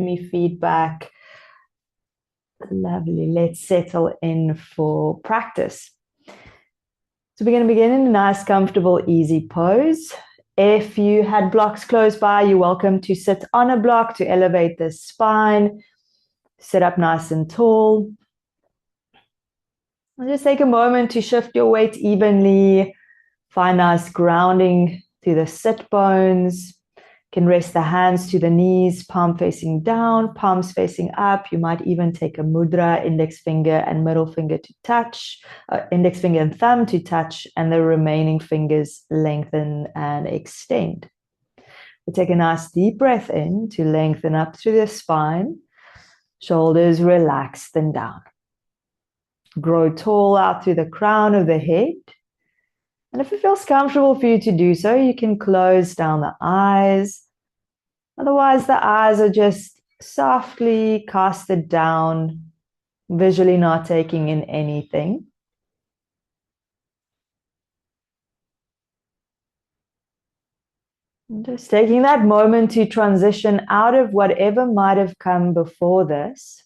me feedback. Lovely. Let's settle in for practice. So we're going to begin in a nice, comfortable, easy pose. If you had blocks close by, you're welcome to sit on a block to elevate the spine. Sit up nice and tall. And just take a moment to shift your weight evenly. Find nice grounding through the sit bones. You can rest the hands to the knees, palm facing down, palms facing up. You might even take a mudra, index finger and middle finger to touch, index finger and thumb to touch, and the remaining fingers lengthen and extend. We take a nice deep breath in to lengthen up through the spine. Shoulders relaxed and down. Grow tall out through the crown of the head. And if it feels comfortable for you to do so, you can close down the eyes. Otherwise, the eyes are just softly casted down, visually not taking in anything. And just taking that moment to transition out of whatever might have come before this.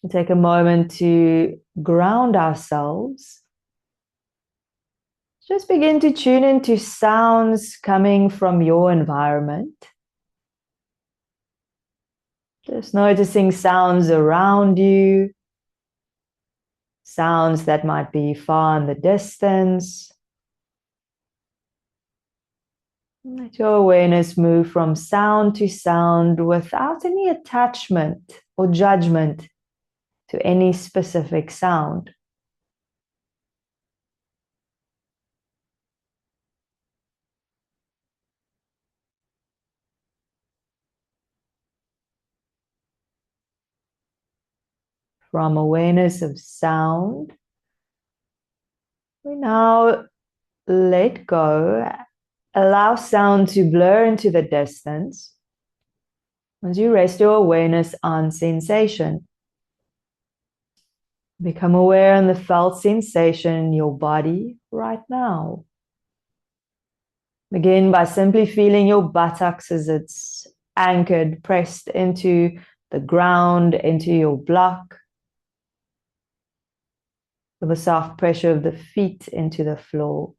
And take a moment to ground ourselves. Just begin to tune into sounds coming from your environment. Just noticing sounds around you, sounds that might be far in the distance. Let your awareness move from sound to sound without any attachment or judgment to any specific sound. From awareness of sound, we now let go, allow sound to blur into the distance as you rest your awareness on sensation. Become aware of the felt sensation in your body right now. Begin by simply feeling your buttocks as it's anchored, pressed into the ground, into your block. With the soft pressure of the feet into the floor.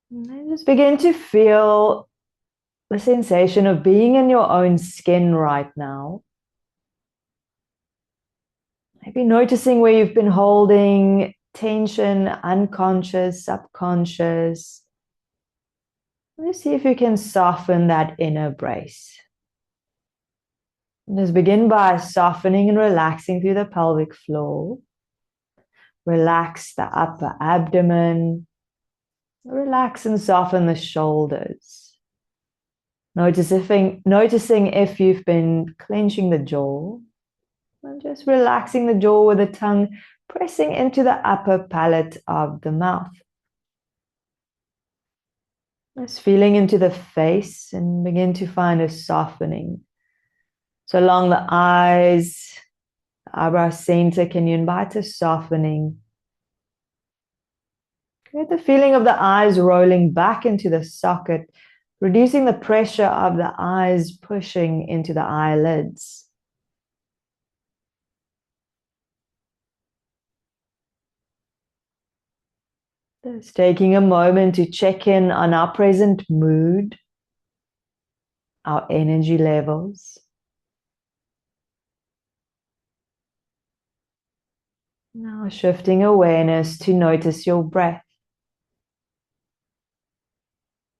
And then just begin to feel the sensation of being in your own skin right now. Maybe noticing where you've been holding tension, unconscious, subconscious. Let's see if you can soften that inner brace. Just begin by softening and relaxing through the pelvic floor. Relax the upper abdomen. Relax and soften the shoulders. Noticing if you've been clenching the jaw. And just relaxing the jaw with the tongue pressing into the upper palate of the mouth. Just feeling into the face and begin to find a softening. So along the eyes, the eyebrow center, can you invite a softening? Get the feeling of the eyes rolling back into the socket, reducing the pressure of the eyes pushing into the eyelids. Just taking a moment to check in on our present mood, our energy levels. Now shifting awareness to notice your breath.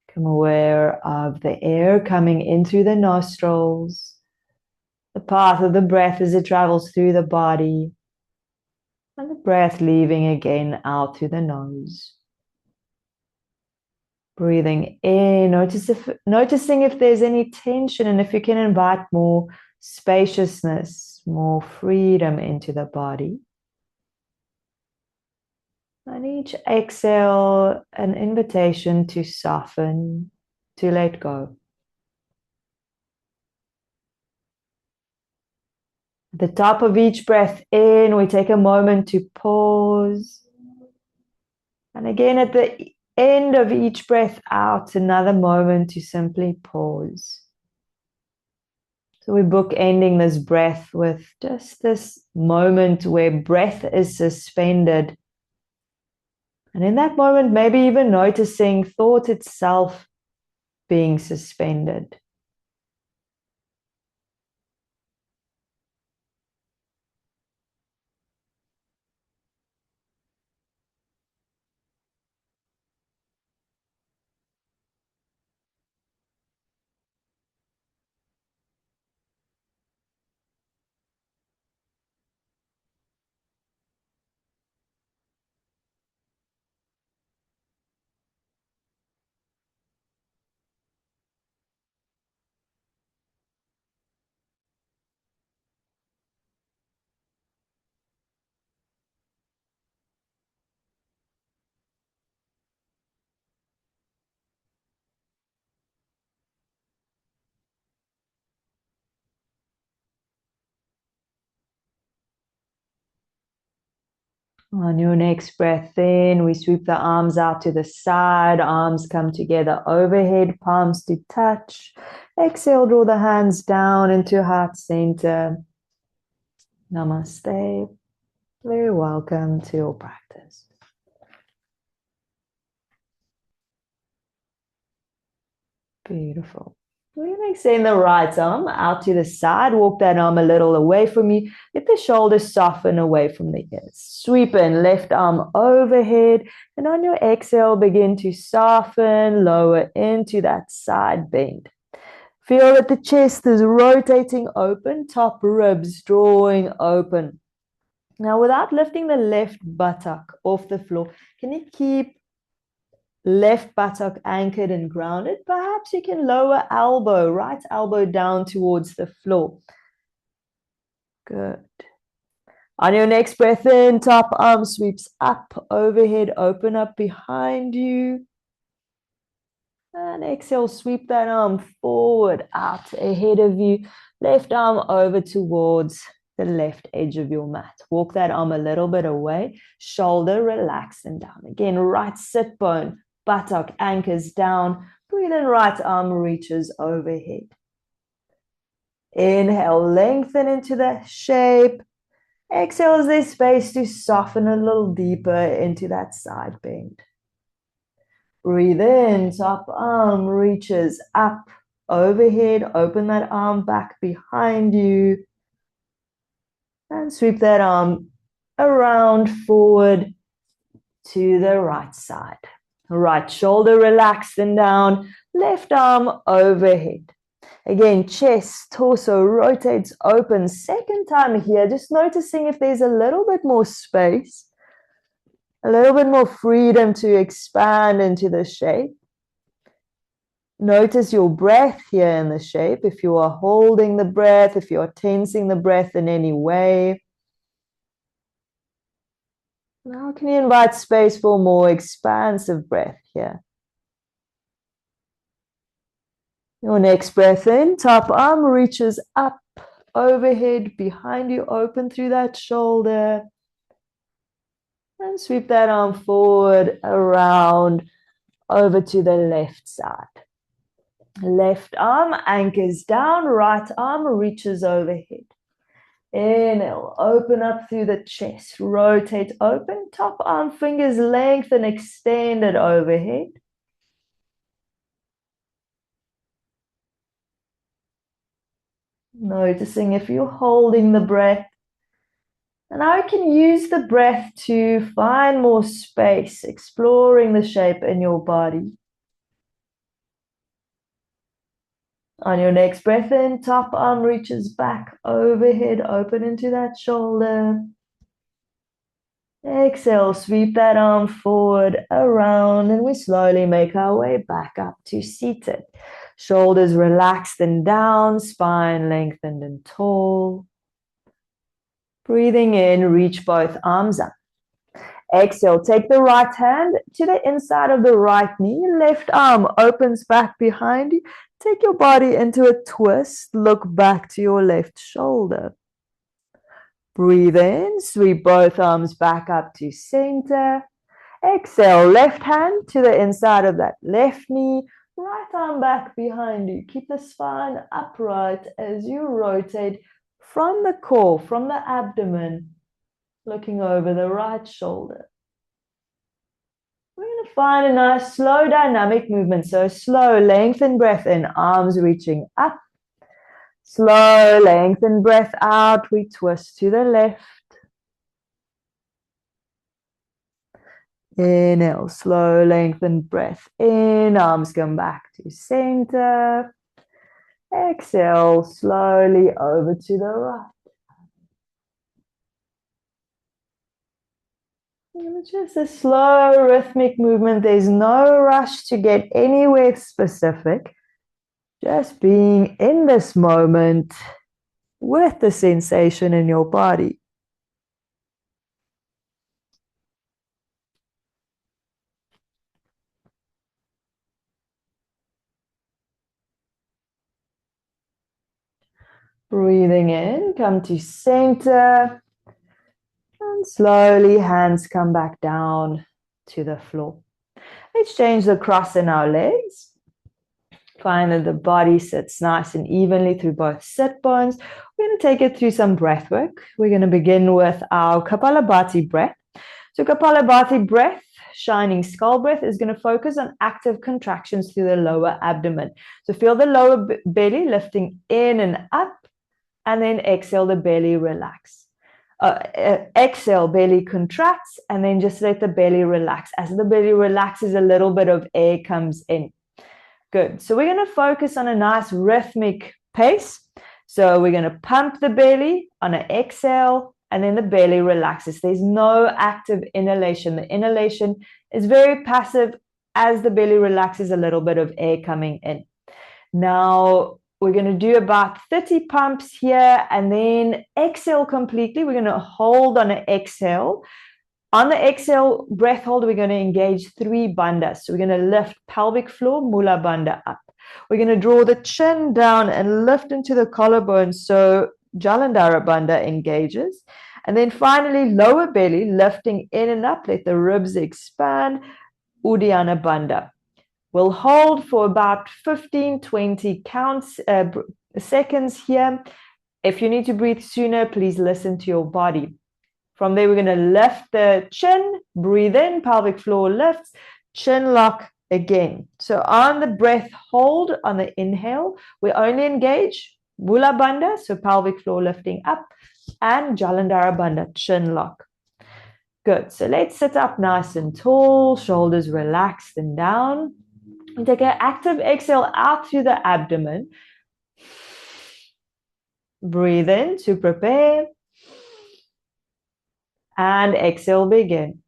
Become aware of the air coming in through the nostrils, the path of the breath as it travels through the body, and the breath leaving again out through the nose. Breathing in, noticing if there's any tension and if you can invite more spaciousness, more freedom into the body. And each exhale, an invitation to soften, to let go. At the top of each breath in, we take a moment to pause. And again, at the end of each breath out, another moment to simply pause. So we're bookending this breath with just this moment where breath is suspended. And in that moment, maybe even noticing thought itself being suspended. On your next breath in, we sweep the arms out to the side, arms come together overhead, palms to touch. Exhale, draw the hands down into heart center. Namaste. Very welcome to your practice. Beautiful. We're going to extend the right arm out to the side. Walk that arm a little away from you. Let the shoulders soften away from the ears. Sweep in, left arm overhead. And on your exhale, begin to soften, lower into that side bend. Feel that the chest is rotating open, top ribs drawing open. Now, without lifting the left buttock off the floor, can you keep left buttock anchored and grounded? Perhaps you can lower elbow, right elbow down towards the floor. Good. On your next breath in, top arm sweeps up, overhead, open up behind you. And exhale, sweep that arm forward, out, ahead of you. Left arm over towards the left edge of your mat. Walk that arm a little bit away. Shoulder relaxed and down. Again, right sit bone, buttock anchors down. Breathe in, right arm reaches overhead. Inhale, lengthen into the shape. Exhale, is there space to soften a little deeper into that side bend. Breathe in, top arm reaches up, overhead. Open that arm back behind you. And sweep that arm around forward to the right side. Right shoulder relaxed and down. Left arm overhead. Again, chest, torso rotates open. Second time here, just noticing if there's a little bit more space, a little bit more freedom to expand into the shape. Notice your breath here in the shape. If you are holding the breath, if you are tensing the breath in any way. Now can you invite space for more expansive breath here? Your next breath in, top arm reaches up, overhead, behind you, open through that shoulder. And sweep that arm forward, around, over to the left side. Left arm anchors down, right arm reaches overhead. Inhale, open up through the chest, rotate open, top arm fingers lengthen, extended overhead. Noticing if you're holding the breath. And I can use the breath to find more space, exploring the shape in your body. On your next breath in, top arm reaches back, overhead, open into that shoulder. Exhale, sweep that arm forward, around, and we slowly make our way back up to seated. Shoulders relaxed and down, spine lengthened and tall. Breathing in, reach both arms up. Exhale, take the right hand to the inside of the right knee. Left arm opens back behind you. Take your body into a twist. Look back to your left shoulder. Breathe in, sweep both arms back up to center. Exhale, left hand to the inside of that left knee, right arm back behind you. Keep the spine upright as you rotate from the core, from the abdomen, looking over the right shoulder. We're going to find a nice slow dynamic movement. So slow, lengthen breath in, arms reaching up. Slow, lengthen breath out. We twist to the left. Inhale, slow, lengthen breath in. Arms come back to center. Exhale, slowly over to the right. And just a slow, rhythmic movement. There's no rush to get anywhere specific. Just being in this moment with the sensation in your body. Breathing in, come to center. And slowly, hands come back down to the floor. Let's change the cross in our legs. Find that the body sits nice and evenly through both sit bones. We're going to take it through some breath work. We're going to begin with our Kapalabhati breath. So Kapalabhati breath, shining skull breath, is going to focus on active contractions through the lower abdomen. So feel the lower belly lifting in and up, and then exhale, the belly relax. Exhale, belly contracts, and then just let the belly relax. As the belly relaxes, a little bit of air comes in. Good. So we're going to focus on a nice rhythmic pace. So we're going to pump the belly on an exhale, and then the belly relaxes. There's no active inhalation. The inhalation is very passive. As the belly relaxes, a little bit of air coming in. Now, we're going to do about 30 pumps here, and then exhale completely. We're going to hold on an exhale. On the exhale breath hold, we're going to engage 3 bandhas. So we're going to lift pelvic floor, mula bandha up. We're going to draw the chin down and lift into the collarbone. So Jalandhara bandha engages. And then finally, lower belly, lifting in and up. Let the ribs expand. Uddiyana bandha. We'll hold for about 15, 20 seconds here. If you need to breathe sooner, please listen to your body. From there, we're going to lift the chin, breathe in, pelvic floor lifts, chin lock again. So on the breath hold, on the inhale, we only engage Mula Bandha, so pelvic floor lifting up, and Jalandhara Bandha, chin lock. Good. So let's sit up nice and tall, shoulders relaxed and down. And take an active exhale out through the abdomen. Breathe in to prepare. And exhale, begin.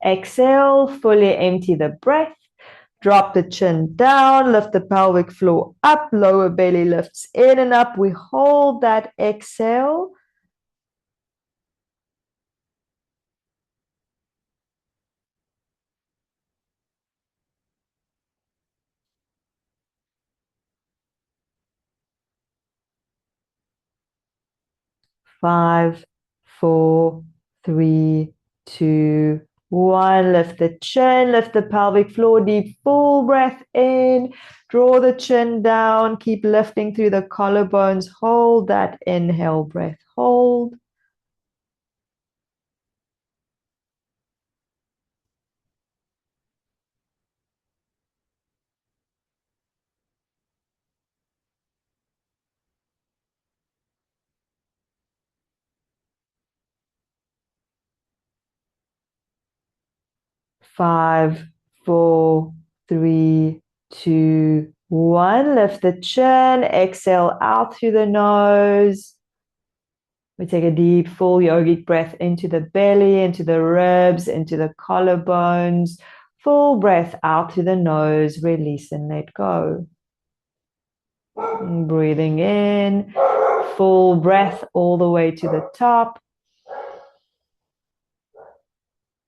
Exhale, fully empty the breath. Drop the chin down, lift the pelvic floor up, lower belly lifts in and up. We hold that exhale. Five, 4, 3, 2, 1. Lift the chin, lift the pelvic floor deep, full breath in. Draw the chin down, keep lifting through the collarbones. Hold that inhale breath, hold. Five, 4, 3, 2, 1. Lift the chin, exhale out through the nose. We take a deep, full yogic breath into the belly, into the ribs, into the collarbones. Full breath out to the nose, release and let go. And breathing in, full breath all the way to the top.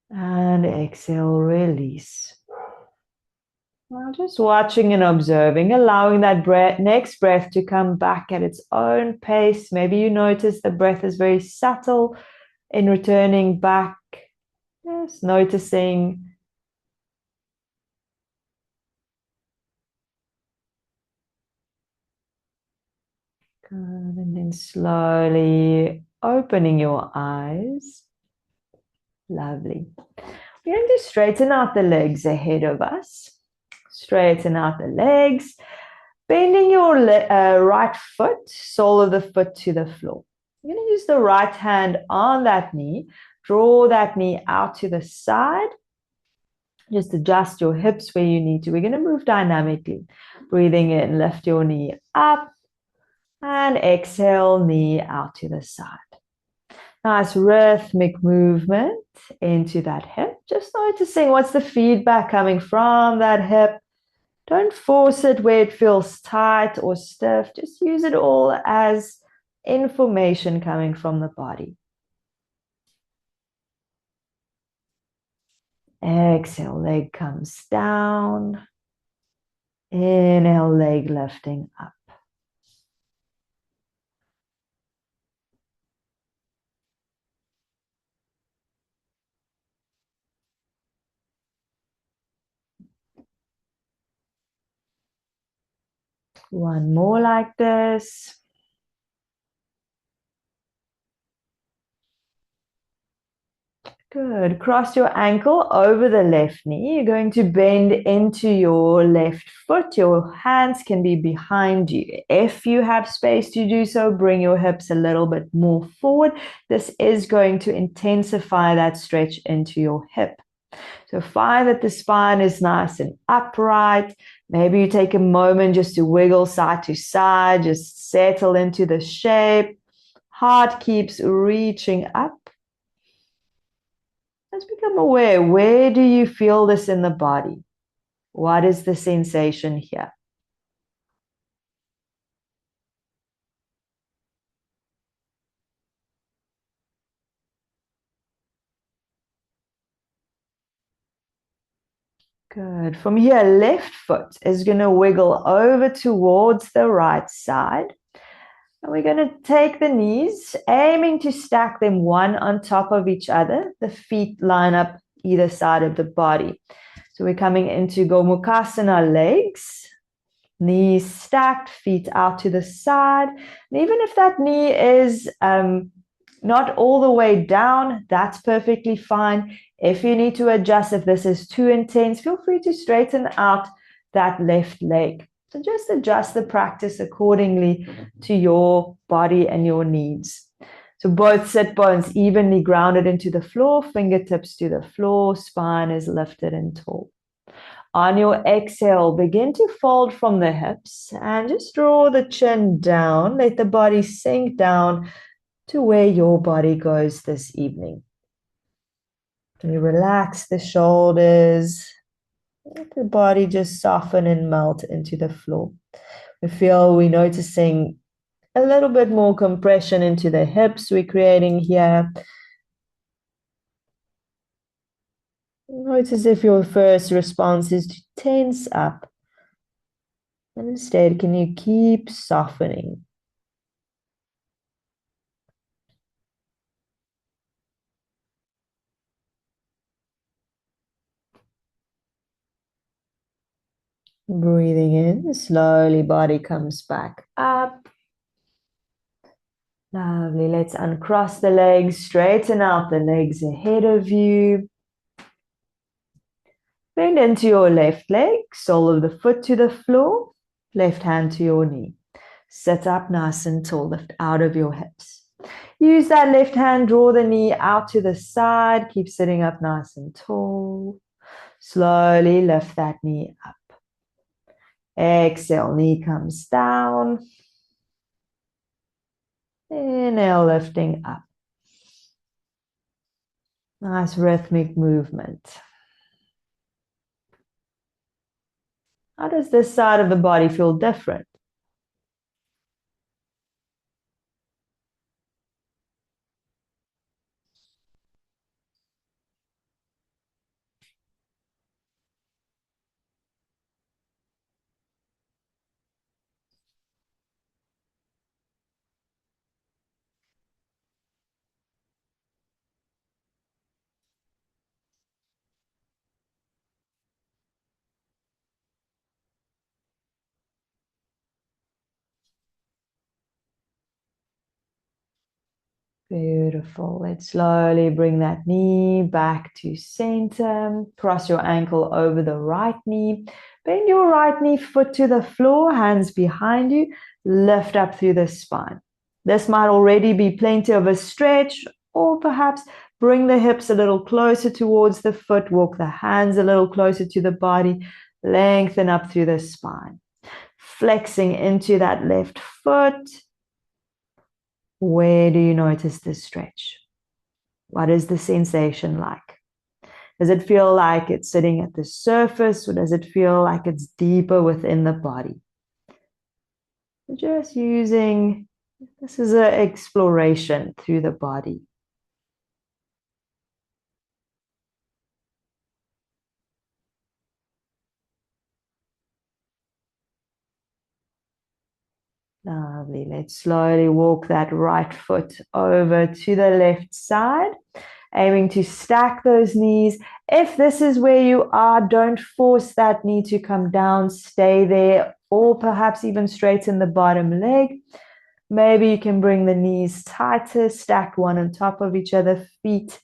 And exhale, release. Now just watching and observing, allowing that next breath to come back at its own pace. Maybe you notice the breath is very subtle in returning back. Just noticing. Good. And then slowly opening your eyes. Lovely. We're going to straighten out the legs ahead of us. Straighten out the legs. Bending your right foot, sole of the foot to the floor. You're going to use the right hand on that knee. Draw that knee out to the side. Just adjust your hips where you need to. We're going to move dynamically. Breathing in, lift your knee up. And exhale, knee out to the side. Nice rhythmic movement into that hip. Just noticing what's the feedback coming from that hip. Don't force it where it feels tight or stiff. Just use it all as information coming from the body. Exhale, leg comes down. Inhale, leg lifting up. One more like this. Good. Cross your ankle over the left knee. You're going to bend into your left foot. Your hands can be behind you. If you have space to do so, bring your hips a little bit more forward. This is going to intensify that stretch into your hip. So find that the spine is nice and upright. Maybe you take a moment just to wiggle side to side, just settle into the shape. Heart keeps reaching up. Let's become aware. Where do you feel this in the body? What is the sensation here? Good. From here, left foot is going to wiggle over towards the right side. And we're going to take the knees, aiming to stack them one on top of each other. The feet line up either side of the body. So we're coming into Gomukhasana legs. Knees stacked, feet out to the side. And even if that knee is not all the way down, that's perfectly fine. If you need to adjust, if this is too intense, feel free to straighten out that left leg. So just adjust the practice accordingly to your body and your needs. So both sit bones evenly grounded into the floor, fingertips to the floor, spine is lifted and tall. On your exhale, begin to fold from the hips and just draw the chin down. Let the body sink down to where your body goes this evening. Can you relax the shoulders? Let the body just soften and melt into the floor. We're noticing a little bit more compression into the hips we're creating here. Notice if your first response is to tense up. And instead, can you keep softening? Breathing in, slowly body comes back up. Lovely. Let's uncross the legs, straighten out the legs ahead of you. Bend into your left leg, sole of the foot to the floor, left hand to your knee. Sit up nice and tall, lift out of your hips. Use that left hand, draw the knee out to the side, keep sitting up nice and tall. Slowly lift that knee up. Exhale, knee comes down. Inhale, lifting up. Nice rhythmic movement. How does this side of the body feel different? Beautiful. Let's slowly bring that knee back to center. Cross your ankle over the right knee. Bend your right knee foot to the floor, hands behind you. Lift up through the spine. This might already be plenty of a stretch, or perhaps bring the hips a little closer towards the foot. Walk the hands a little closer to the body. Lengthen up through the spine. Flexing into that left foot. Where do you notice this stretch? What is the sensation like? Does it feel like it's sitting at the surface, or does it feel like it's deeper within the body? Just using, this is an exploration through the body. Lovely. Let's slowly walk that right foot over to the left side, aiming to stack those knees. If this is where you are, don't force that knee to come down. Stay there, or perhaps even straighten the bottom leg. Maybe you can bring the knees tighter, stacked one on top of each other, feet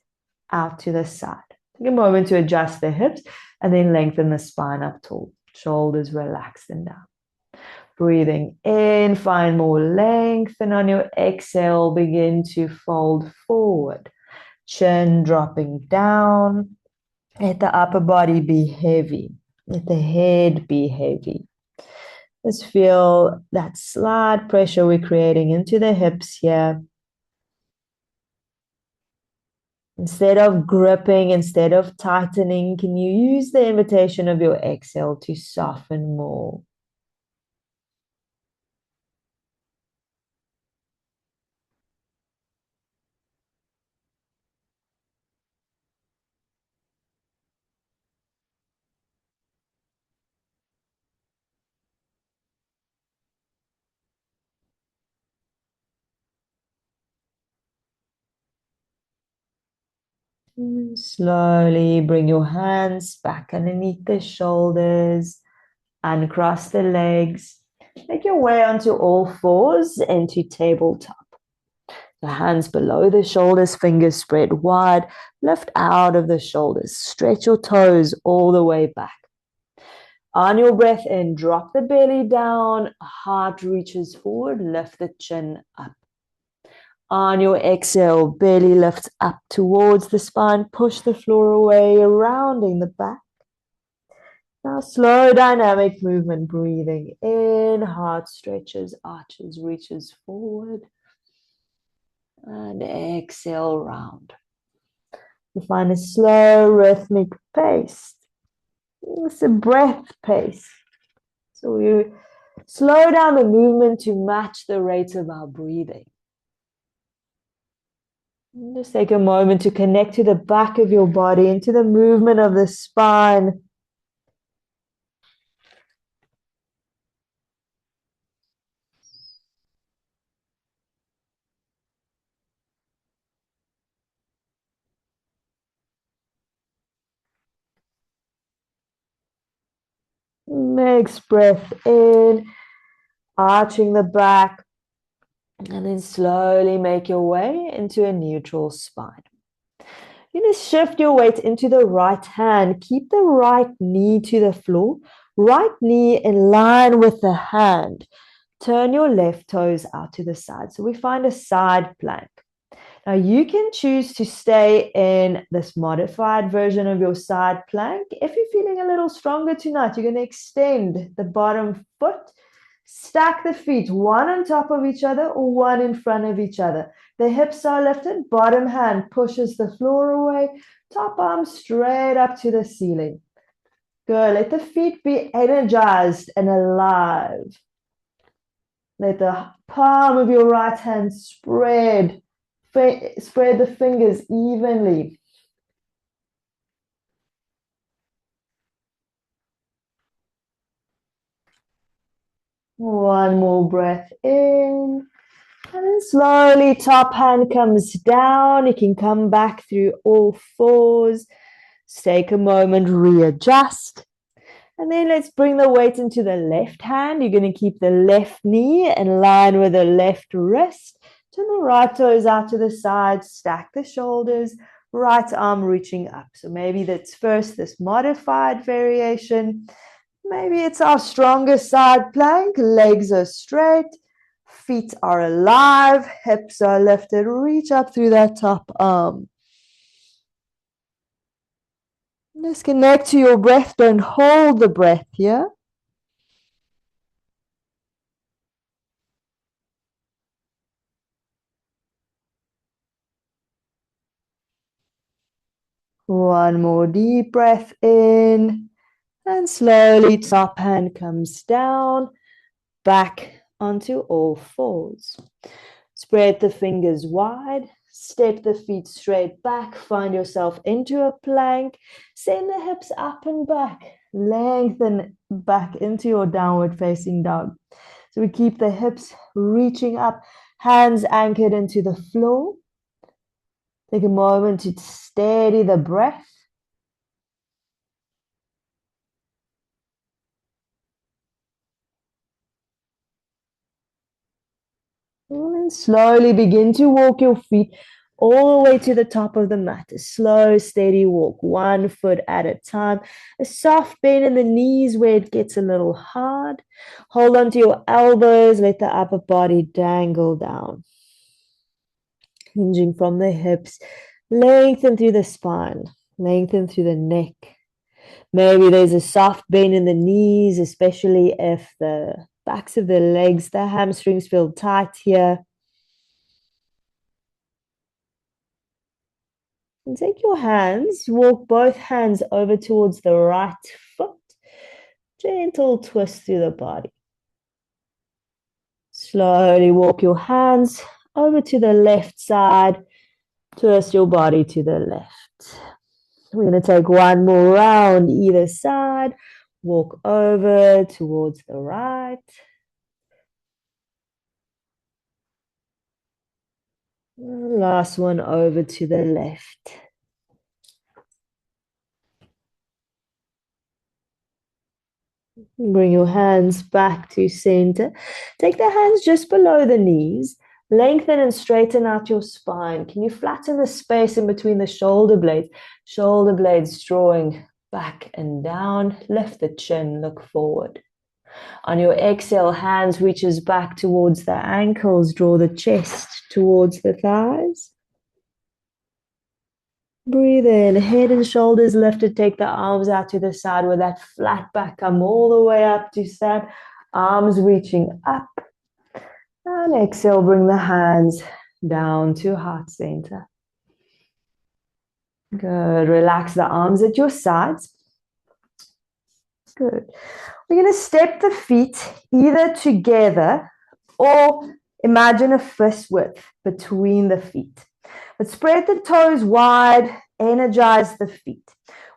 out to the side. Take a moment to adjust the hips and then lengthen the spine up tall. Shoulders relaxed and down. Breathing in, find more length, and on your exhale, begin to fold forward. Chin dropping down. Let the upper body be heavy. Let the head be heavy. Let's feel that slight pressure we're creating into the hips here. Instead of gripping, instead of tightening, can you use the invitation of your exhale to soften more? Slowly bring your hands back underneath the shoulders, uncross the legs. Make your way onto all fours into tabletop. The hands below the shoulders, fingers spread wide. Lift out of the shoulders. Stretch your toes all the way back. On your breath in, drop the belly down. Heart reaches forward. Lift the chin up. On your exhale, belly lifts up towards the spine. Push the floor away, rounding the back. Now slow dynamic movement, breathing in, heart stretches, arches, reaches forward. And exhale, round. You find a slow rhythmic pace. It's a breath pace. So you slow down the movement to match the rate of our breathing. Just take a moment to connect to the back of your body, into the movement of the spine. Next breath in, arching the back, and then slowly make your way into a neutral spine. You're going to shift your weight into the right hand. Keep the right knee to the floor. Right knee in line with the hand. Turn your left toes out to the side. So we find a side plank. Now you can choose to stay in this modified version of your side plank. If you're feeling a little stronger tonight, you're going to extend the bottom foot. Stack the feet one on top of each other or one in front of each other. The hips are lifted, bottom hand pushes the floor away, top arm straight up to the ceiling. Good. Let the feet be energized and alive. Let the palm of your right hand spread. Spread the fingers evenly. One more breath in. And then slowly top hand comes down. You can come back through all fours. Just take a moment, readjust. And then let's bring the weight into the left hand. You're going to keep the left knee in line with the left wrist. Turn the right toes out to the side. Stack the shoulders. Right arm reaching up. So maybe that's first this modified variation. Maybe it's our strongest side plank. Legs are straight. Feet are alive. Hips are lifted. Reach up through that top arm. Just connect to your breath. Don't hold the breath here. One more deep breath in. And slowly top hand comes down. Back onto all fours. Spread the fingers wide. Step the feet straight back. Find yourself into a plank. Send the hips up and back. Lengthen back into your downward facing dog. So we keep the hips reaching up, hands anchored into the floor. Take a moment to steady the breath. And then slowly begin to walk your feet all the way to the top of the mat. A slow, steady walk, 1 foot at a time. A soft bend in the knees where it gets a little hard. Hold on to your elbows. Let the upper body dangle down. Hinging from the hips. Lengthen through the spine. Lengthen through the neck. Maybe there's a soft bend in the knees, especially if the backs of the legs, the hamstrings feel tight here. And take your hands, walk both hands over towards the right foot. Gentle twist through the body. Slowly walk your hands over to the left side. Twist your body to the left. We're going to take one more round either side. Walk over towards the right. Last one over to the left. Bring your hands back to center. Take the hands just below the knees. Lengthen and straighten out your spine. Can you flatten the space in between the shoulder blades? Shoulder blades drawing back and down. Lift the chin, look forward. On your exhale, hands reaches back towards the ankles. Draw the chest towards the thighs. Breathe in, head and shoulders lifted. Take the arms out to the side with that flat back. Come all the way up to stand. Arms reaching up. And exhale, bring the hands down to heart center. Good. Relax the arms at your sides. Good. We're going to step the feet either together or imagine a fist width between the feet. But spread the toes wide, energize the feet.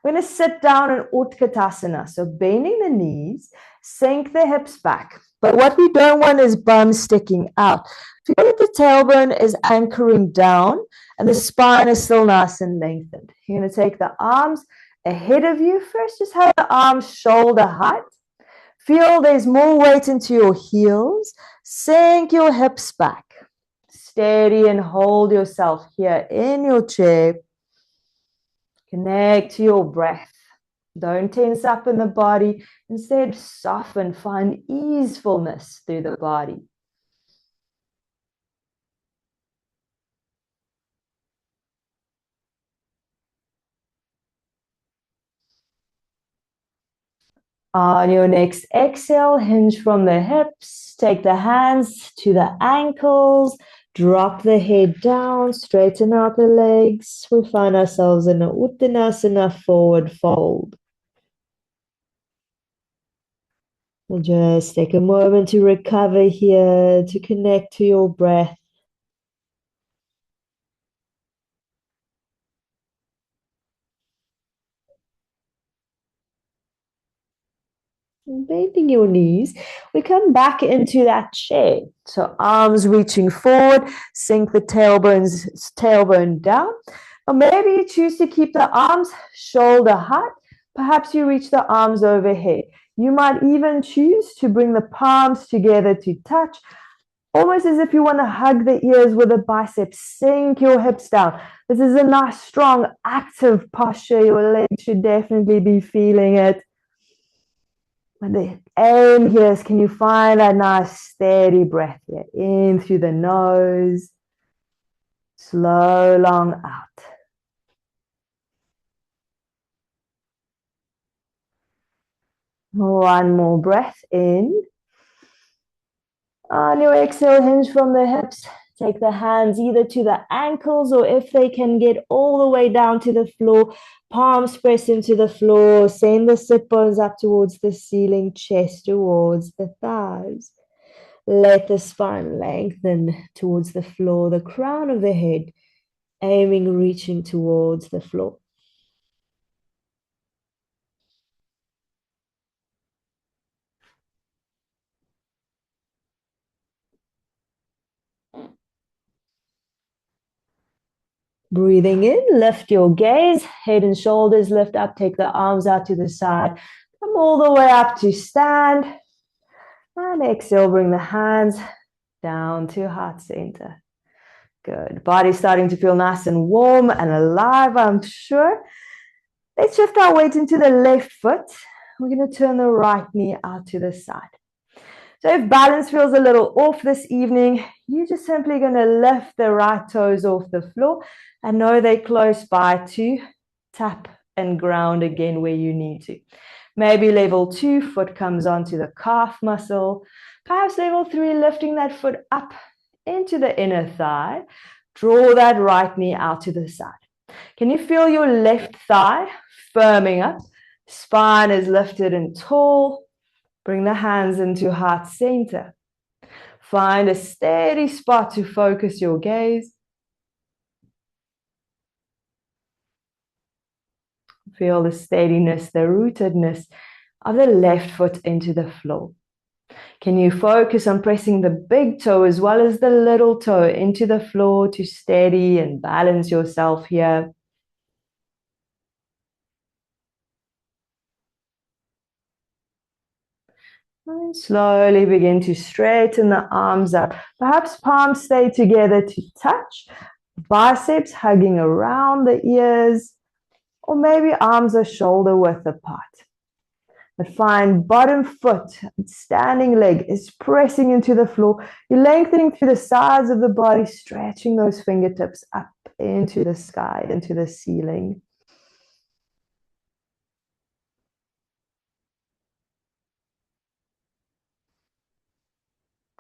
We're going to sit down in Utkatasana. So bending the knees, sink the hips back. But what we don't want is bum sticking out. Feel that the tailbone is anchoring down and the spine is still nice and lengthened. You're going to take the arms ahead of you. First, just have the arms shoulder height. Feel there's more weight into your heels. Sink your hips back. Steady and hold yourself here in your chair. Connect to your breath. Don't tense up in the body. Instead, soften. Find easefulness through the body. On your next exhale, hinge from the hips. Take the hands to the ankles. Drop the head down. Straighten out the legs. We find ourselves in a Uttanasana forward fold. And just take a moment to recover here, to connect to your breath. Bending your knees, we come back into that chair. So arms reaching forward, sink the tailbone down. Or maybe you choose to keep the arms shoulder height. Perhaps you reach the arms overhead. You might even choose to bring the palms together to touch, almost as if you want to hug the ears with the biceps. Sink your hips down. This is a nice, strong, active posture. Your legs should definitely be feeling it. And the aim here is, can you find that nice steady breath here? In through the nose, slow, long out. One more breath in. On your exhale, hinge from the hips. Take the hands either to the ankles, or if they can get all the way down to the floor, palms press into the floor. Send the sit bones up towards the ceiling, chest towards the thighs. Let the spine lengthen towards the floor, the crown of the head aiming, reaching towards the floor. Breathing in, lift your gaze, head and shoulders lift up, take the arms out to the side. Come all the way up to stand. And exhale, bring the hands down to heart center. Good. Body starting to feel nice and warm and alive, I'm sure. Let's shift our weight into the left foot. We're going to turn the right knee out to the side. So if balance feels a little off this evening, you're just simply going to lift the right toes off the floor and know they're close by to tap and ground again where you need to. Maybe level 2, foot comes onto the calf muscle. Perhaps level 3, lifting that foot up into the inner thigh. Draw that right knee out to the side. Can you feel your left thigh firming up? Spine is lifted and tall. Bring the hands into heart center. Find a steady spot to focus your gaze. Feel the steadiness, the rootedness of the left foot into the floor. Can you focus on pressing the big toe as well as the little toe into the floor to steady and balance yourself here? And slowly begin to straighten the arms up. Perhaps palms stay together to touch. Biceps hugging around the ears. Or maybe arms are shoulder width apart. But find bottom foot, standing leg is pressing into the floor. You're lengthening through the sides of the body, stretching those fingertips up into the sky, into the ceiling.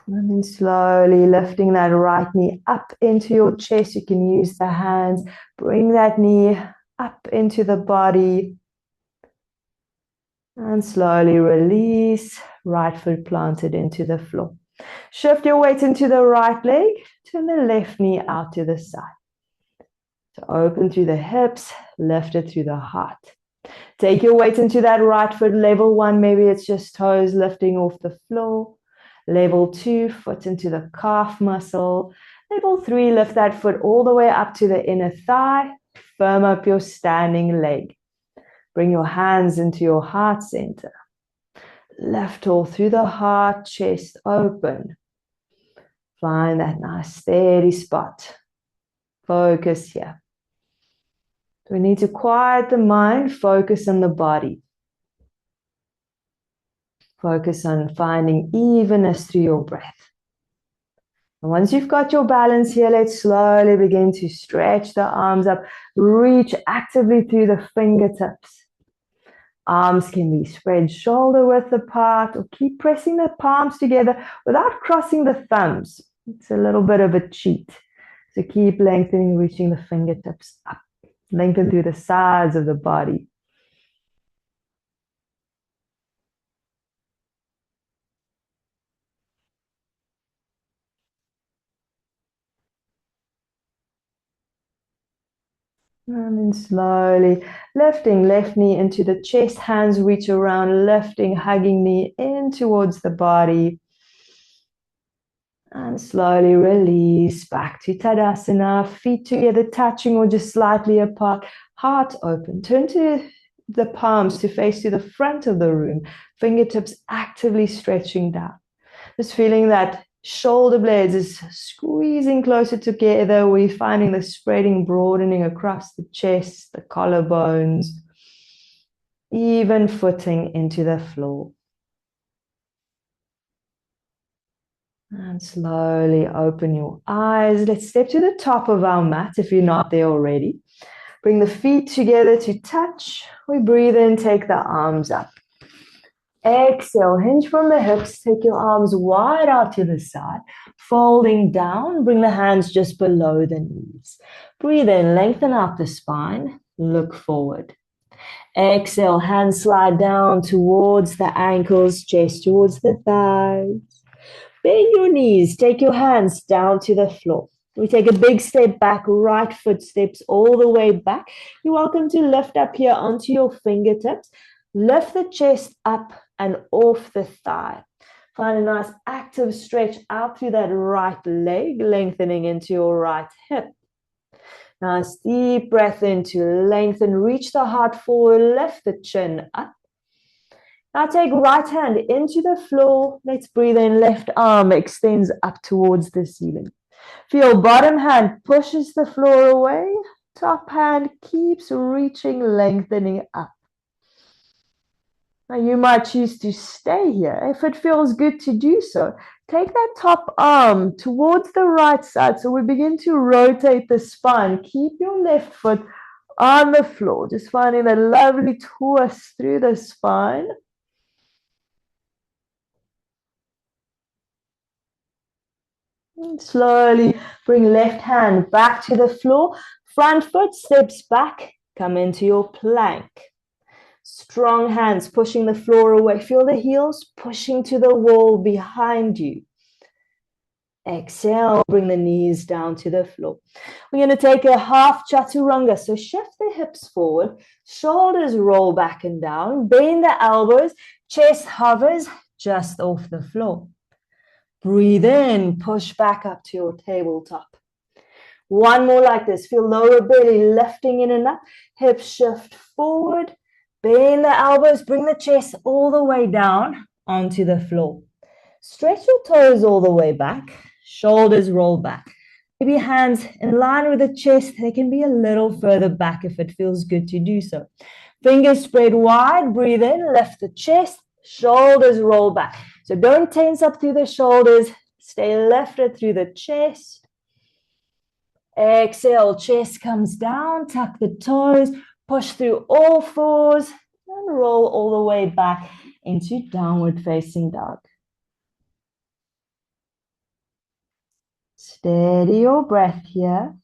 And then slowly lifting that right knee up into your chest. You can use the hands. Bring that knee up into the body. And slowly release, right foot planted into the floor. Shift your weight into the right leg, turn the left knee out to the side. So open through the hips, lift it through the heart. Take your weight into that right foot, level 1, maybe it's just toes lifting off the floor. Level 2, foot into the calf muscle. Level 3, lift that foot all the way up to the inner thigh. Firm up your standing leg. Bring your hands into your heart center. Lift all through the heart, chest open. Find that nice steady spot. Focus here. We need to quiet the mind, focus on the body. Focus on finding evenness through your breath. And once you've got your balance here, let's slowly begin to stretch the arms up. Reach actively through the fingertips. Arms can be spread shoulder width apart, or keep pressing the palms together without crossing the thumbs. It's a little bit of a cheat. So keep lengthening, reaching the fingertips up. Lengthen through the sides of the body. And then slowly lifting left knee into the chest, hands reach around, lifting, hugging knee in towards the body. And slowly release back to Tadasana, feet together touching or just slightly apart, heart open. Turn to the palms to face to the front of the room, fingertips actively stretching down. Just feeling that shoulder blades is squeezing closer together. We're finding the spreading, broadening across the chest, the collarbones, even footing into the floor. And slowly open your eyes. Let's step to the top of our mat if you're not there already. Bring the feet together to touch. We breathe in, take the arms up. Exhale, hinge from the hips, take your arms wide out to the side, folding down, bring the hands just below the knees. Breathe in, lengthen out the spine, look forward. Exhale, hands slide down towards the ankles, chest towards the thighs. Bend your knees, take your hands down to the floor. We take a big step back, right foot steps all the way back. You're welcome to lift up here onto your fingertips. Lift the chest up and off the thigh. Find a nice active stretch out through that right leg, lengthening into your right hip. Nice deep breath in to lengthen, reach the heart forward, lift the chin up. Now take right hand into the floor. Let's breathe in. Left arm extends up towards the ceiling. Feel bottom hand pushes the floor away. Top hand keeps reaching, lengthening up. Now you might choose to stay here if it feels good to do so. Take that top arm towards the right side. So we begin to rotate the spine. Keep your left foot on the floor. Just finding that lovely twist through the spine. Slowly bring left hand back to the floor. Front foot steps back. Come into your plank. Strong hands pushing the floor away. Feel the heels pushing to the wall behind you. Exhale, bring the knees down to the floor. We're going to take a half chaturanga. So shift the hips forward. Shoulders roll back and down. Bend the elbows. Chest hovers just off the floor. Breathe in, push back up to your tabletop. One more like this. Feel lower belly lifting in and up. Hips shift forward. Bend the elbows. Bring the chest all the way down onto the floor. Stretch your toes all the way back. Shoulders roll back. Maybe hands in line with the chest. They can be a little further back if it feels good to do so. Fingers spread wide. Breathe in. Lift the chest. Shoulders roll back. So don't tense up through the shoulders. Stay lifted through the chest. Exhale, chest comes down. Tuck the toes. Push through all fours. And roll all the way back into downward facing dog. Steady your breath here.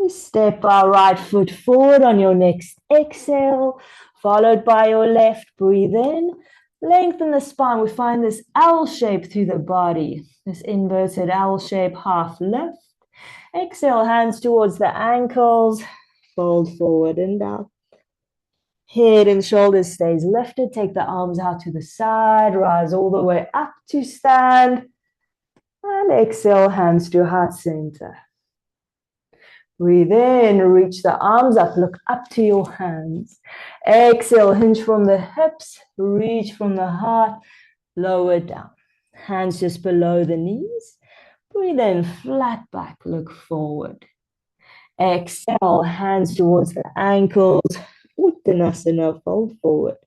Step our right foot forward on your next exhale, followed by your left. Breathe in, lengthen the spine. We find this L shape through the body, this inverted L shape, half lift. Exhale, hands towards the ankles, fold forward and down. Head and shoulders stays lifted. Take the arms out to the side, rise all the way up to stand. And exhale, hands to heart center. Breathe in, reach the arms up, look up to your hands. Exhale, hinge from the hips, reach from the heart, lower down. Hands just below the knees. Breathe in, flat back, look forward. Exhale, hands towards the ankles. Uttanasana, fold forward.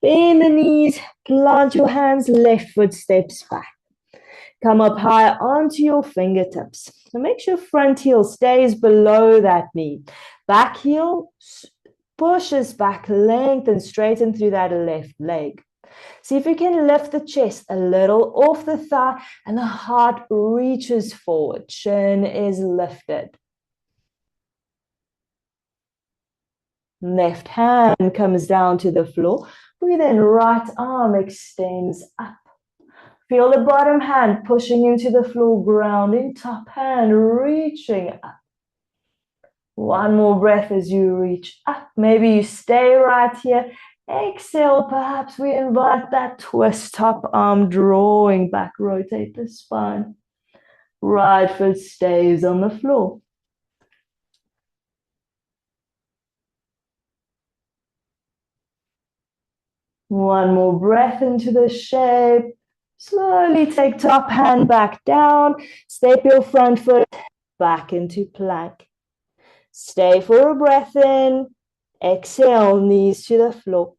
Bend the knees, plant your hands, left foot steps back. Come up high onto your fingertips. So make sure front heel stays below that knee. Back heel pushes back, lengthen, straighten through that left leg. See if you can lift the chest a little off the thigh and the heart reaches forward. Chin is lifted. Left hand comes down to the floor. Breathe in, right arm extends up. Feel the bottom hand pushing into the floor, grounding, top hand reaching up. One more breath as you reach up. Maybe you stay right here. Exhale, perhaps we invite that twist, top arm drawing back, rotate the spine. Right foot stays on the floor. One more breath into the shape. Slowly take top hand back down. Step your front foot back into plank. Stay for a breath in. Exhale, knees to the floor.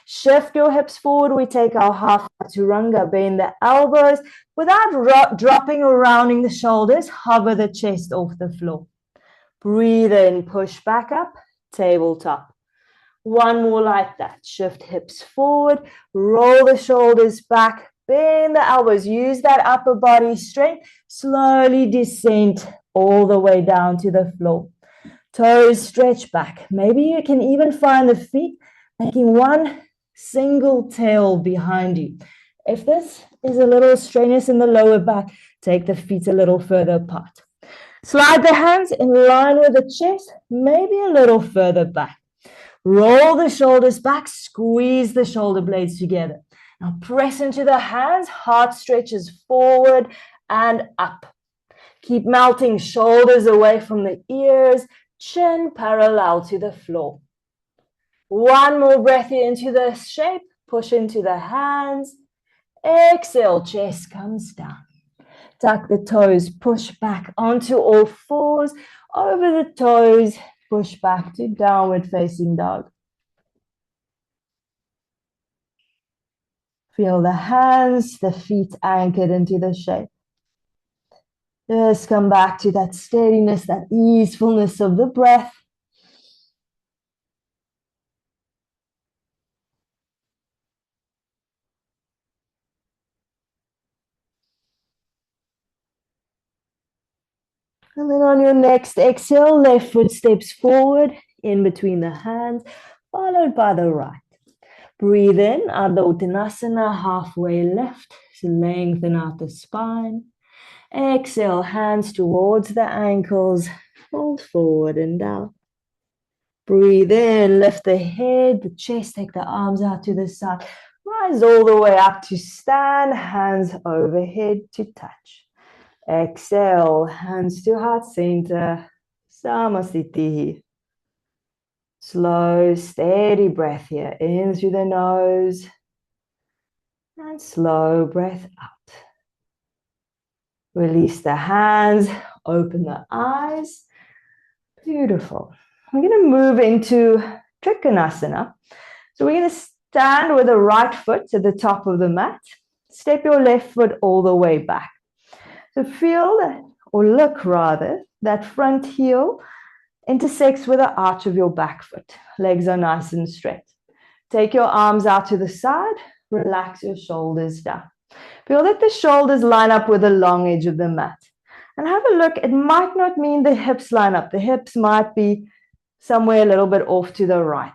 Shift your hips forward. We take our half chaturanga. Bend the elbows without dropping or rounding the shoulders. Hover the chest off the floor. Breathe in, push back up, tabletop. One more like that. Shift hips forward, roll the shoulders back, bend the elbows. Use that upper body strength. Slowly descend all the way down to the floor. Toes stretch back. Maybe you can even find the feet making one single tail behind you. If this is a little strenuous in the lower back, take the feet a little further apart. Slide the hands in line with the chest, maybe a little further back. Roll the shoulders back, squeeze the shoulder blades together. Now press into the hands, heart stretches forward and up. Keep melting shoulders away from the ears, chin parallel to the floor. One more breath here into the shape, push into the hands. Exhale, chest comes down. Tuck the toes, push back onto all fours, over the toes, push back to downward facing dog. Feel the hands, the feet anchored into the shape. Just come back to that steadiness, that easefulness of the breath. And then on your next exhale, left foot steps forward in between the hands, followed by the right. Breathe in, Ardha Uttanasana, halfway left, to lengthen out the spine. Exhale, hands towards the ankles, fold forward and down. Breathe in, lift the head, the chest, take the arms out to the side. Rise all the way up to stand, hands overhead to touch. Exhale, hands to heart center, Samasthiti. Slow, steady breath here, in through the nose, and slow breath out. Release the hands, open the eyes. Beautiful. We're going to move into Trikonasana. So we're going to stand with the right foot at the top of the mat. Step your left foot all the way back. So feel, or look rather, that front heel intersects with the arch of your back foot. Legs are nice and straight. Take your arms out to the side. Relax your shoulders down. Feel that the shoulders line up with the long edge of the mat. And have a look. It might not mean the hips line up. The hips might be somewhere a little bit off to the right.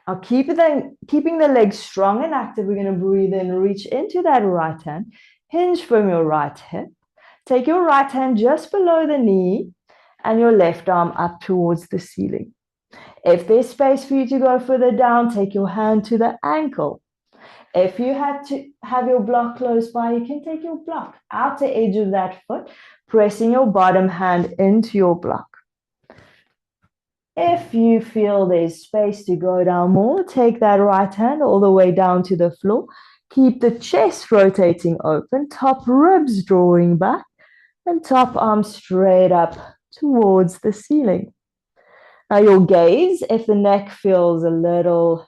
Now keeping the legs strong and active, we're going to breathe in, reach into that right hand. Hinge from your right hip. Take your right hand just below the knee and your left arm up towards the ceiling. If there's space for you to go further down, take your hand to the ankle. If you have to have your block close by, you can take your block outer edge of that foot, pressing your bottom hand into your block. If you feel there's space to go down more, take that right hand all the way down to the floor. Keep the chest rotating open, top ribs drawing back, and top arm straight up towards the ceiling. Now your gaze, if the neck feels a little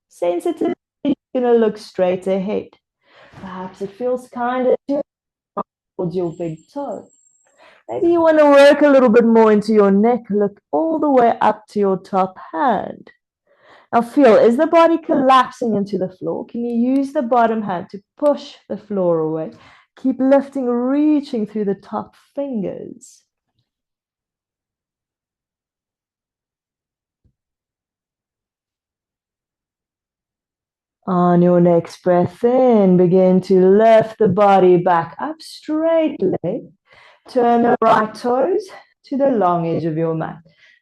sensitive, you're going to look straight ahead. Perhaps it feels kind of towards your big toe. Maybe you want to work a little bit more into your neck. Look all the way up to your top hand. Now feel, is the body collapsing into the floor? Can you use the bottom hand to push the floor away? Keep lifting, reaching through the top fingers. On your next breath in, begin to lift the body back up, straight leg. Turn the right toes to the long edge of your mat.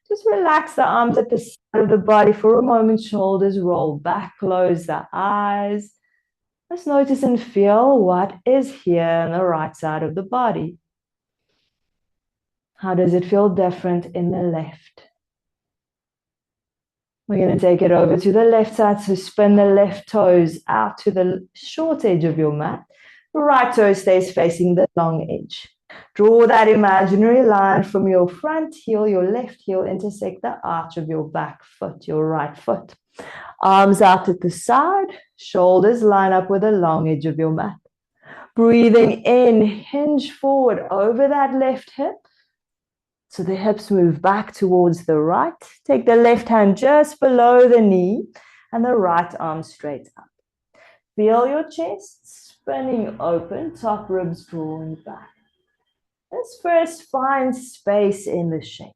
Just relax the arms at the side of the body for a moment. Shoulders roll back, close the eyes. Just notice and feel what is here on the right side of the body. How does it feel different in the left? We're going to take it over to the left side. So spin the left toes out to the short edge of your mat. The right toe stays facing the long edge. Draw that imaginary line from your front heel, your left heel, intersect the arch of your back foot, your right foot. Arms out at the side, shoulders line up with the long edge of your mat. Breathing in, hinge forward over that left hip. So the hips move back towards the right. Take the left hand just below the knee and the right arm straight up. Feel your chest spinning open, top ribs drawing back. Let's first find space in the shape.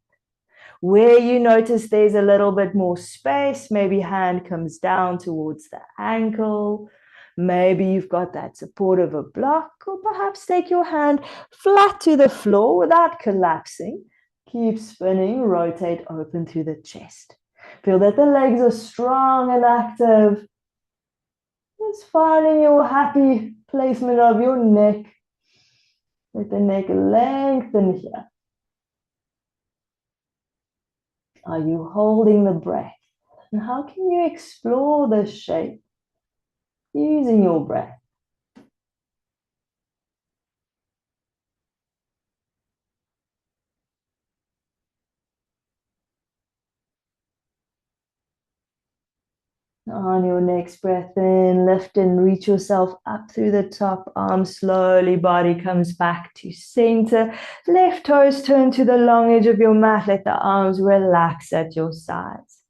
Where you notice there's a little bit more space, maybe hand comes down towards the ankle. Maybe you've got that support of a block, or perhaps take your hand flat to the floor without collapsing. Keep spinning, rotate open through the chest. Feel that the legs are strong and active. Just finding your happy placement of your neck. Let the neck lengthen here. Are you holding the breath? And how can you explore this shape using your breath? On your next breath in, lift and reach yourself up through the top arm slowly. Body comes back to center. Left toes turn to the long edge of your mat. Let the arms relax at your sides.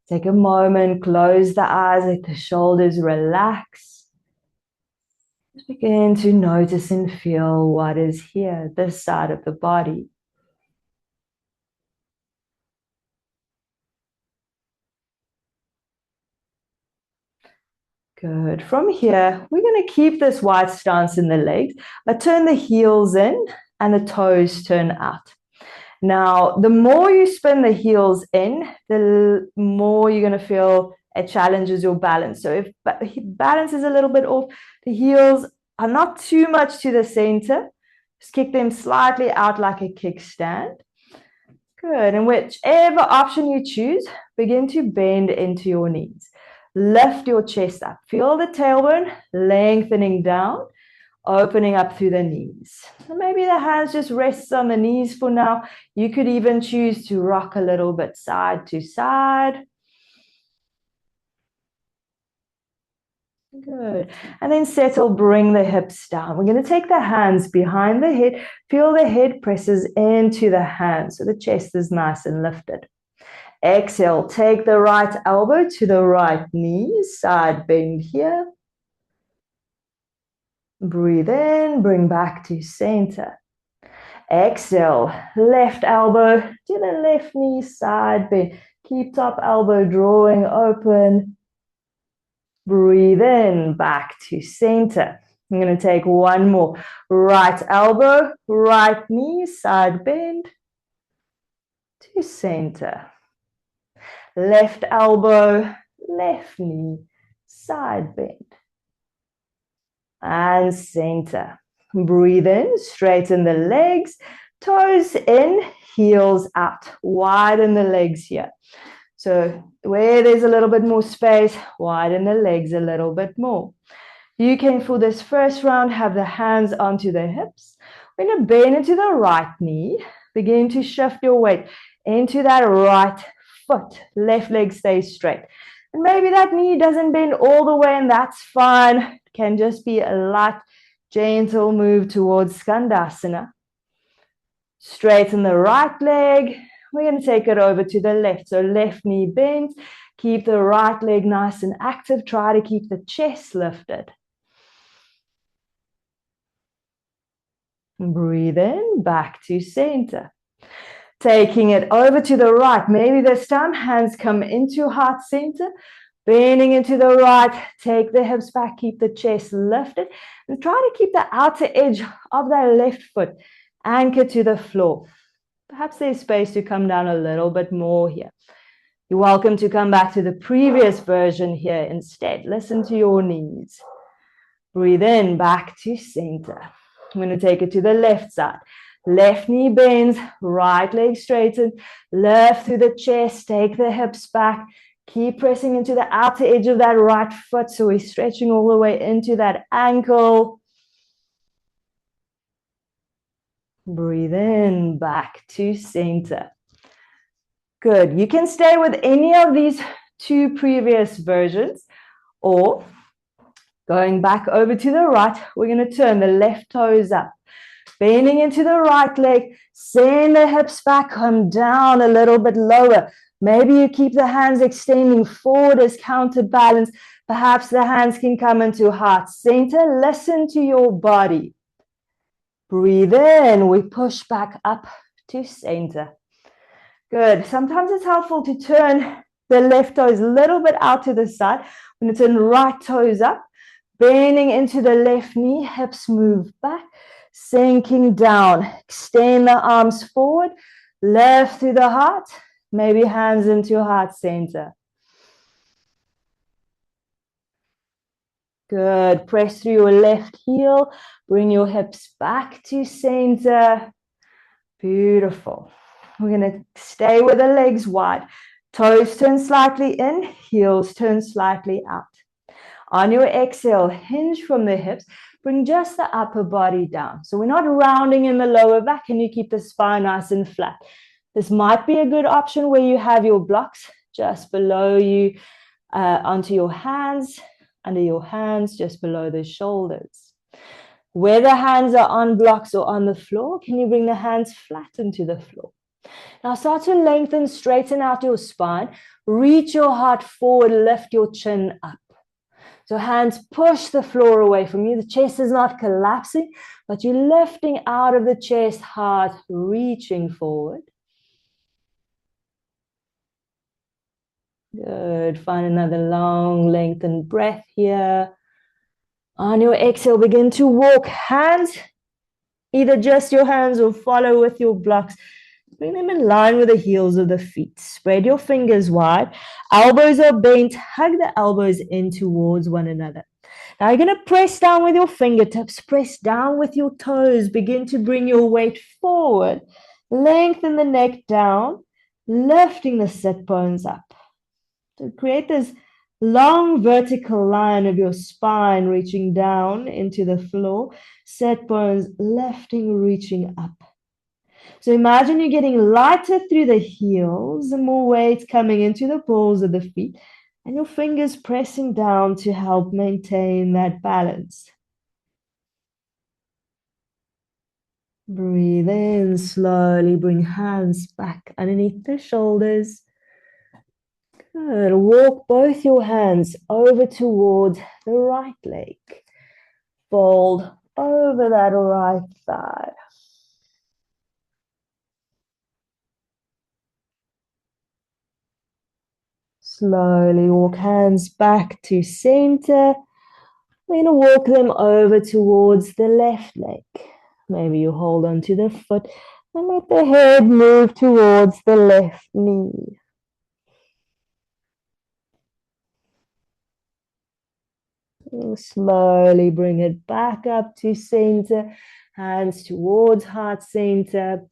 Take a moment, close the eyes, let the shoulders relax. Just begin to notice and feel what is here, this side of the body. Good. From here, we're going to keep this wide stance in the legs, but turn the heels in and the toes turn out. Now, the more you spin the heels in, the more you're going to feel it challenges your balance. So if balance is a little bit off, the heels are not too much to the center. Just kick them slightly out like a kickstand. Good. And whichever option you choose, begin to bend into your knees. Lift your chest up. Feel the tailbone lengthening down, opening up through the knees. And maybe the hands just rest on the knees for now. You could even choose to rock a little bit side to side. Good. And then settle, bring the hips down. We're going to take the hands behind the head. Feel the head presses into the hands so the chest is nice and lifted. Exhale, take the right elbow to the right knee, side bend here. Breathe in, bring back to center. Exhale, left elbow to the left knee, side bend. Keep top elbow drawing open. Breathe in, back to center. I'm going to take one more. Right elbow, right knee, side bend to center. Left elbow, left knee, side bend. And center. Breathe in, straighten the legs, toes in, heels out. Widen the legs here. So where there's a little bit more space, widen the legs a little bit more. You can, for this first round, have the hands onto the hips. We're going to bend into the right knee. Begin to shift your weight into that right foot. Left leg stays straight. And maybe that knee doesn't bend all the way, and that's fine. It can just be a light, gentle move towards Skandasana. Straighten the right leg. We're going to take it over to the left. So left knee bends. Keep the right leg nice and active. Try to keep the chest lifted. Breathe in, back to center. Taking it over to the right. Maybe this time hands come into heart center. Bending into the right, take the hips back, keep the chest lifted, and try to keep the outer edge of that left foot anchored to the floor. Perhaps there's space to come down a little bit more here. You're welcome to come back to the previous version here instead. Listen to your knees. Breathe in, back to center. I'm going to take it to the left side. Left knee bends, right leg straightened, lift through the chest, take the hips back. Keep pressing into the outer edge of that right foot, so we're stretching all the way into that ankle. Breathe in, back to center. Good. You can stay with any of these two previous versions, or going back over to the right, we're going to turn the left toes up. Bending into the right leg, send the hips back, come down a little bit lower. Maybe you keep the hands extending forward as counterbalance. Perhaps the hands can come into heart center. Listen to your body. Breathe in. We push back up to center. Good. Sometimes it's helpful to turn the left toes a little bit out to the side. We're going to turn right toes up. Bending into the left knee. Hips move back. Sinking down. Extend the arms forward. Lift through the heart. Maybe hands into heart center. Good. Press through your left heel. Bring your hips back to center. Beautiful. We're going to stay with the legs wide. Toes turn slightly in. Heels turn slightly out. On your exhale, hinge from the hips. Bring just the upper body down. So we're not rounding in the lower back, and you keep the spine nice and flat. This might be a good option where you have your blocks just below you, onto your hands, under your hands, just below the shoulders. Where the hands are on blocks or on the floor, can you bring the hands flat into the floor? Now start to lengthen, straighten out your spine. Reach your heart forward, lift your chin up. So hands push the floor away from you. The chest is not collapsing, but you're lifting out of the chest, heart reaching forward. Good. Find another long, lengthened breath here. On your exhale, begin to walk. Hands, either just your hands or follow with your blocks. Bring them in line with the heels of the feet. Spread your fingers wide. Elbows are bent. Hug the elbows in towards one another. Now you're going to press down with your fingertips. Press down with your toes. Begin to bring your weight forward. Lengthen the neck down. Lifting the sit bones up. To create this long vertical line of your spine reaching down into the floor. Sit bones lifting, reaching up. So imagine you're getting lighter through the heels and more weight coming into the balls of the feet, and your fingers pressing down to help maintain that balance. Breathe in slowly, bring hands back underneath the shoulders. Good. Walk both your hands over towards the right leg. Fold over that right thigh. Slowly walk hands back to center. We're going to walk them over towards the left leg. Maybe you hold onto the foot and let the head move towards the left knee. And slowly bring it back up to center. Hands towards heart center.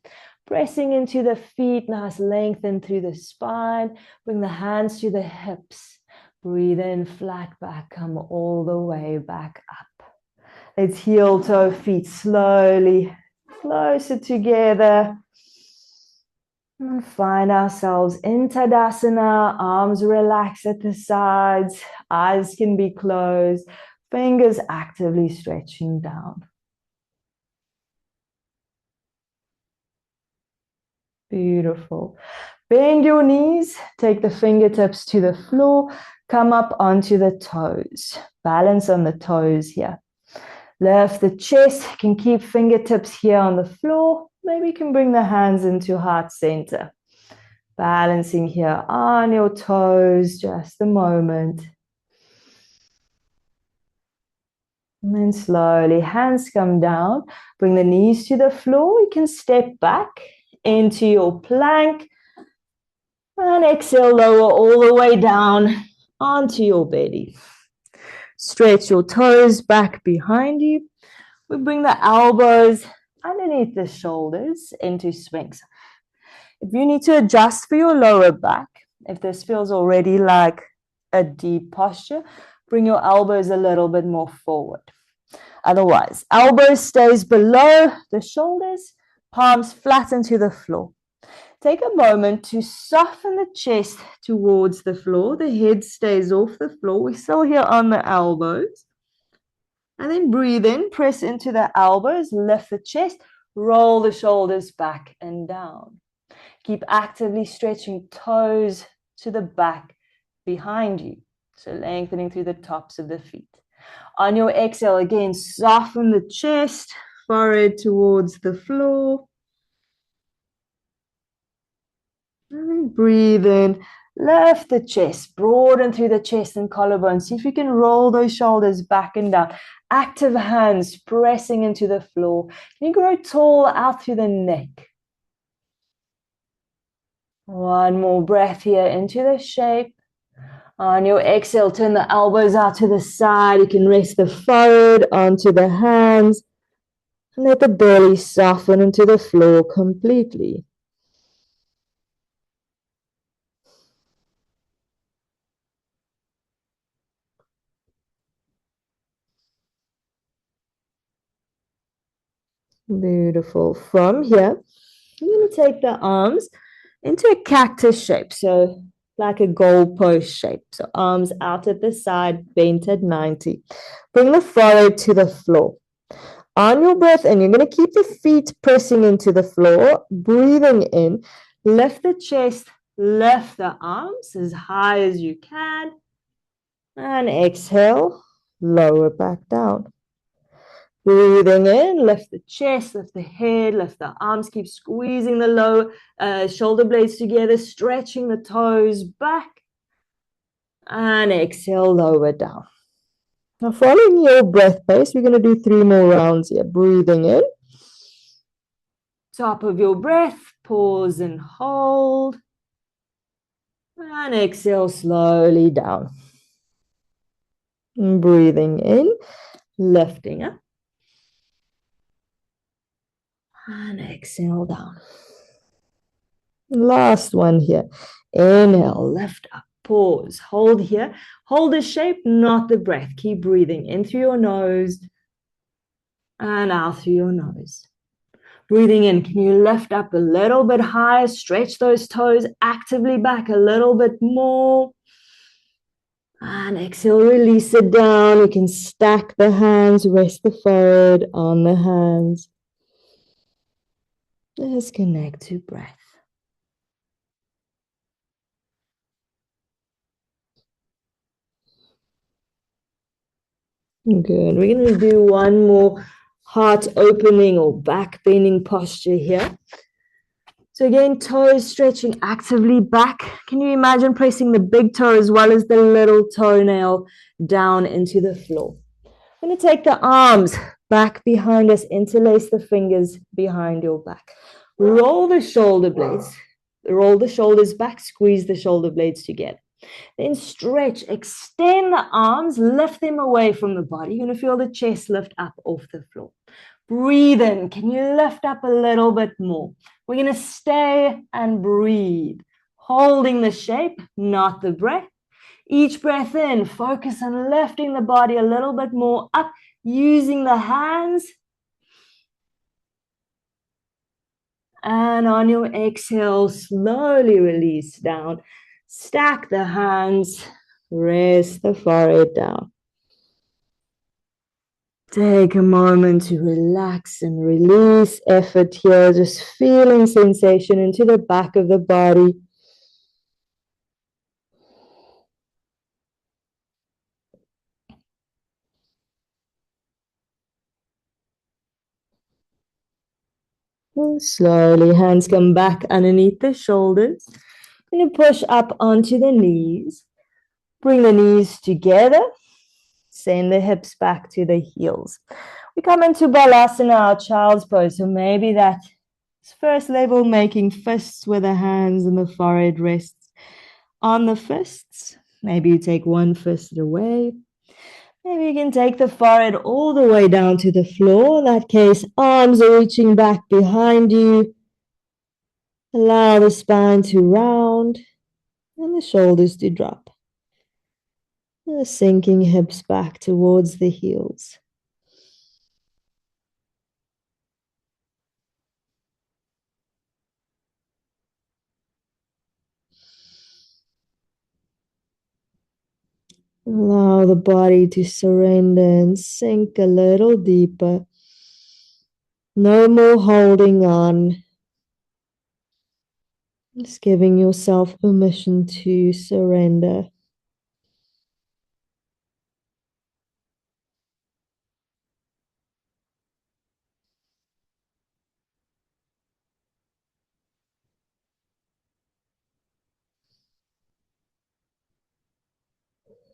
Pressing into the feet, nice lengthen through the spine. Bring the hands to the hips. Breathe in, flat back, come all the way back up. Let's heel toe feet slowly closer together. And find ourselves in Tadasana. Arms relax at the sides. Eyes can be closed. Fingers actively stretching down. Beautiful. Bend your knees, take the fingertips to the floor, come up onto the toes. Balance on the toes here. Lift the chest, can keep fingertips here on the floor. Maybe you can bring the hands into heart center. Balancing here on your toes, just a moment. And then slowly, hands come down. Bring the knees to the floor. You can step back into your plank. And exhale, lower all the way down onto your belly. Stretch your toes back behind you. We bring the elbows underneath the shoulders into swings. If you need to adjust for your lower back, if this feels already like a deep posture, bring your elbows a little bit more forward. Otherwise, elbows stays below the shoulders, palms flatten to the floor. Take a moment to soften the chest towards the floor. The head stays off the floor. We're still here on the elbows. And then breathe in, press into the elbows, lift the chest, roll the shoulders back and down. Keep actively stretching toes to the back behind you. So lengthening through the tops of the feet. On your exhale, again, soften the chest, forehead towards the floor. And then breathe in, lift the chest, broaden through the chest and collarbone. See if you can roll those shoulders back and down. Active hands pressing into the floor. Can you grow tall out through the neck? One more breath here into the shape. On your exhale, turn the elbows out to the side. You can rest the forehead onto the hands. And let the belly soften into the floor completely. Beautiful. From here, I'm going to take the arms into a cactus shape. So like a goalpost shape. So arms out at the side, bent at 90. Bring the forehead to the floor. On your breath in, you're going to keep the feet pressing into the floor. Breathing in, lift the chest, lift the arms as high as you can. And exhale, lower back down. Breathing in, lift the chest, lift the head, lift the arms, keep squeezing the lower shoulder blades together, stretching the toes back, and exhale, lower down. Now following your breath pace, we're going to do 3 more rounds here. Breathing in, top of your breath, pause and hold, and exhale slowly down. And breathing in, lifting up. And exhale down. Last one here. Inhale, lift up, pause, hold here. Hold the shape, not the breath. Keep breathing in through your nose and out through your nose. Breathing in, can you lift up a little bit higher? Stretch those toes actively back a little bit more. And exhale, release it down. You can stack the hands, rest the forehead on the hands. Just connect to breath. Good. We're going to do one more heart opening or back bending posture here. So again, toes stretching actively back. Can you imagine pressing the big toe as well as the little toenail down into the floor? I'm going to take the arms back behind us, interlace the fingers behind your back. Roll the shoulder blades. Roll the shoulders back, squeeze the shoulder blades together. Then stretch, extend the arms, lift them away from the body. You're going to feel the chest lift up off the floor. Breathe in. Can you lift up a little bit more? We're going to stay and breathe, holding the shape, not the breath. Each breath in, focus on lifting the body a little bit more up, using the hands. And on your exhale, slowly release down. Stack the hands, rest the forehead down. Take a moment to relax and release effort here, just feeling sensation into the back of the body. And slowly, hands come back underneath the shoulders. Going to push up onto the knees. Bring the knees together. Send the hips back to the heels. We come into balasana, our child's pose. So maybe that's first level, making fists with the hands and the forehead rests on the fists. Maybe you take one fist away. Maybe you can take the forehead all the way down to the floor. In that case, arms are reaching back behind you. Allow the spine to round and the shoulders to drop. And the sinking hips back towards the heels. Allow the body to surrender and sink a little deeper. No more holding on. Just giving yourself permission to surrender.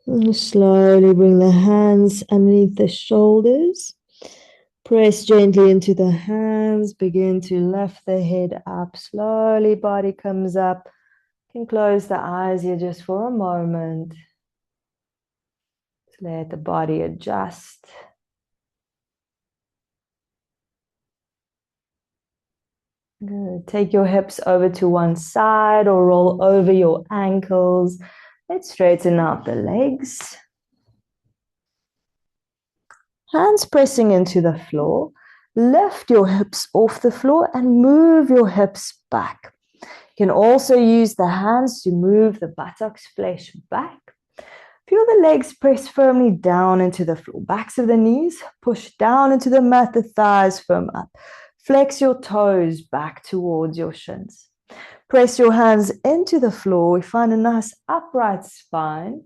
And slowly bring the hands underneath the shoulders. Press gently into the hands. Begin to lift the head up. Slowly, body comes up. You can close the eyes here just for a moment. Let the body adjust. Good. Take your hips over to one side or roll over your ankles. Let's straighten out the legs. Hands pressing into the floor. Lift your hips off the floor and move your hips back. You can also use the hands to move the buttocks flesh back. Feel the legs press firmly down into the floor. Backs of the knees push down into the mat, the thighs firm up. Flex your toes back towards your shins. Press your hands into the floor. We find a nice upright spine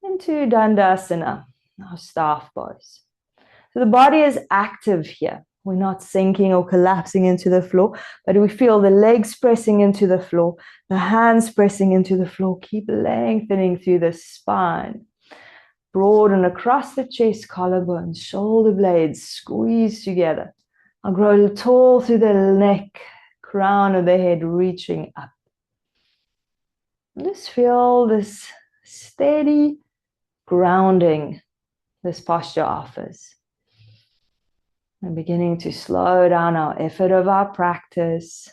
into Dandasana, our staff pose. So the body is active here. We're not sinking or collapsing into the floor, but we feel the legs pressing into the floor, the hands pressing into the floor. Keep lengthening through the spine. Broaden across the chest, collarbones, shoulder blades, squeeze together. I'll grow tall through the neck, crown of the head reaching up. Just feel this steady grounding this posture offers. And beginning to slow down our effort of our practice.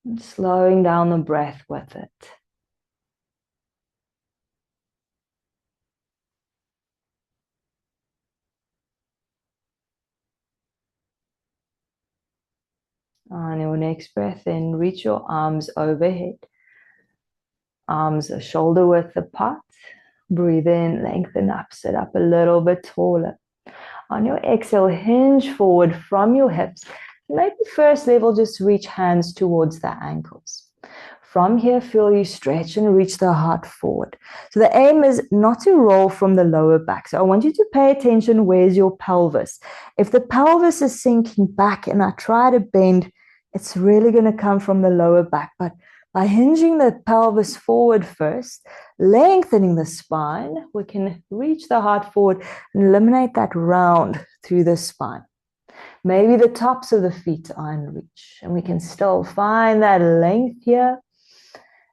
And slowing down the breath with it. On your next breath in, reach your arms overhead. Arms are shoulder width apart. Breathe in, lengthen up, sit up a little bit taller. On your exhale, hinge forward from your hips. Maybe first level, just reach hands towards the ankles. From here, feel you stretch and reach the heart forward. So the aim is not to roll from the lower back. So I want you to pay attention, where's your pelvis? If the pelvis is sinking back and I try to bend, it's really going to come from the lower back. But by hinging the pelvis forward first, lengthening the spine, we can reach the heart forward and eliminate that round through the spine. Maybe the tops of the feet are in reach, and we can still find that length here.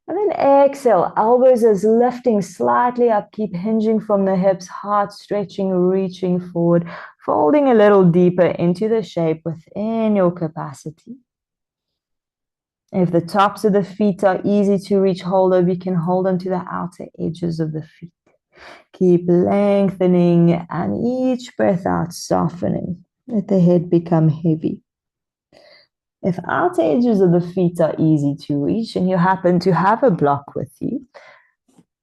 And then exhale, elbows is lifting slightly up, keep hinging from the hips, heart stretching, reaching forward, folding a little deeper into the shape within your capacity. If the tops of the feet are easy to reach hold of, you can hold onto the outer edges of the feet. Keep lengthening and each breath out softening. Let the head become heavy. If outer edges of the feet are easy to reach and you happen to have a block with you,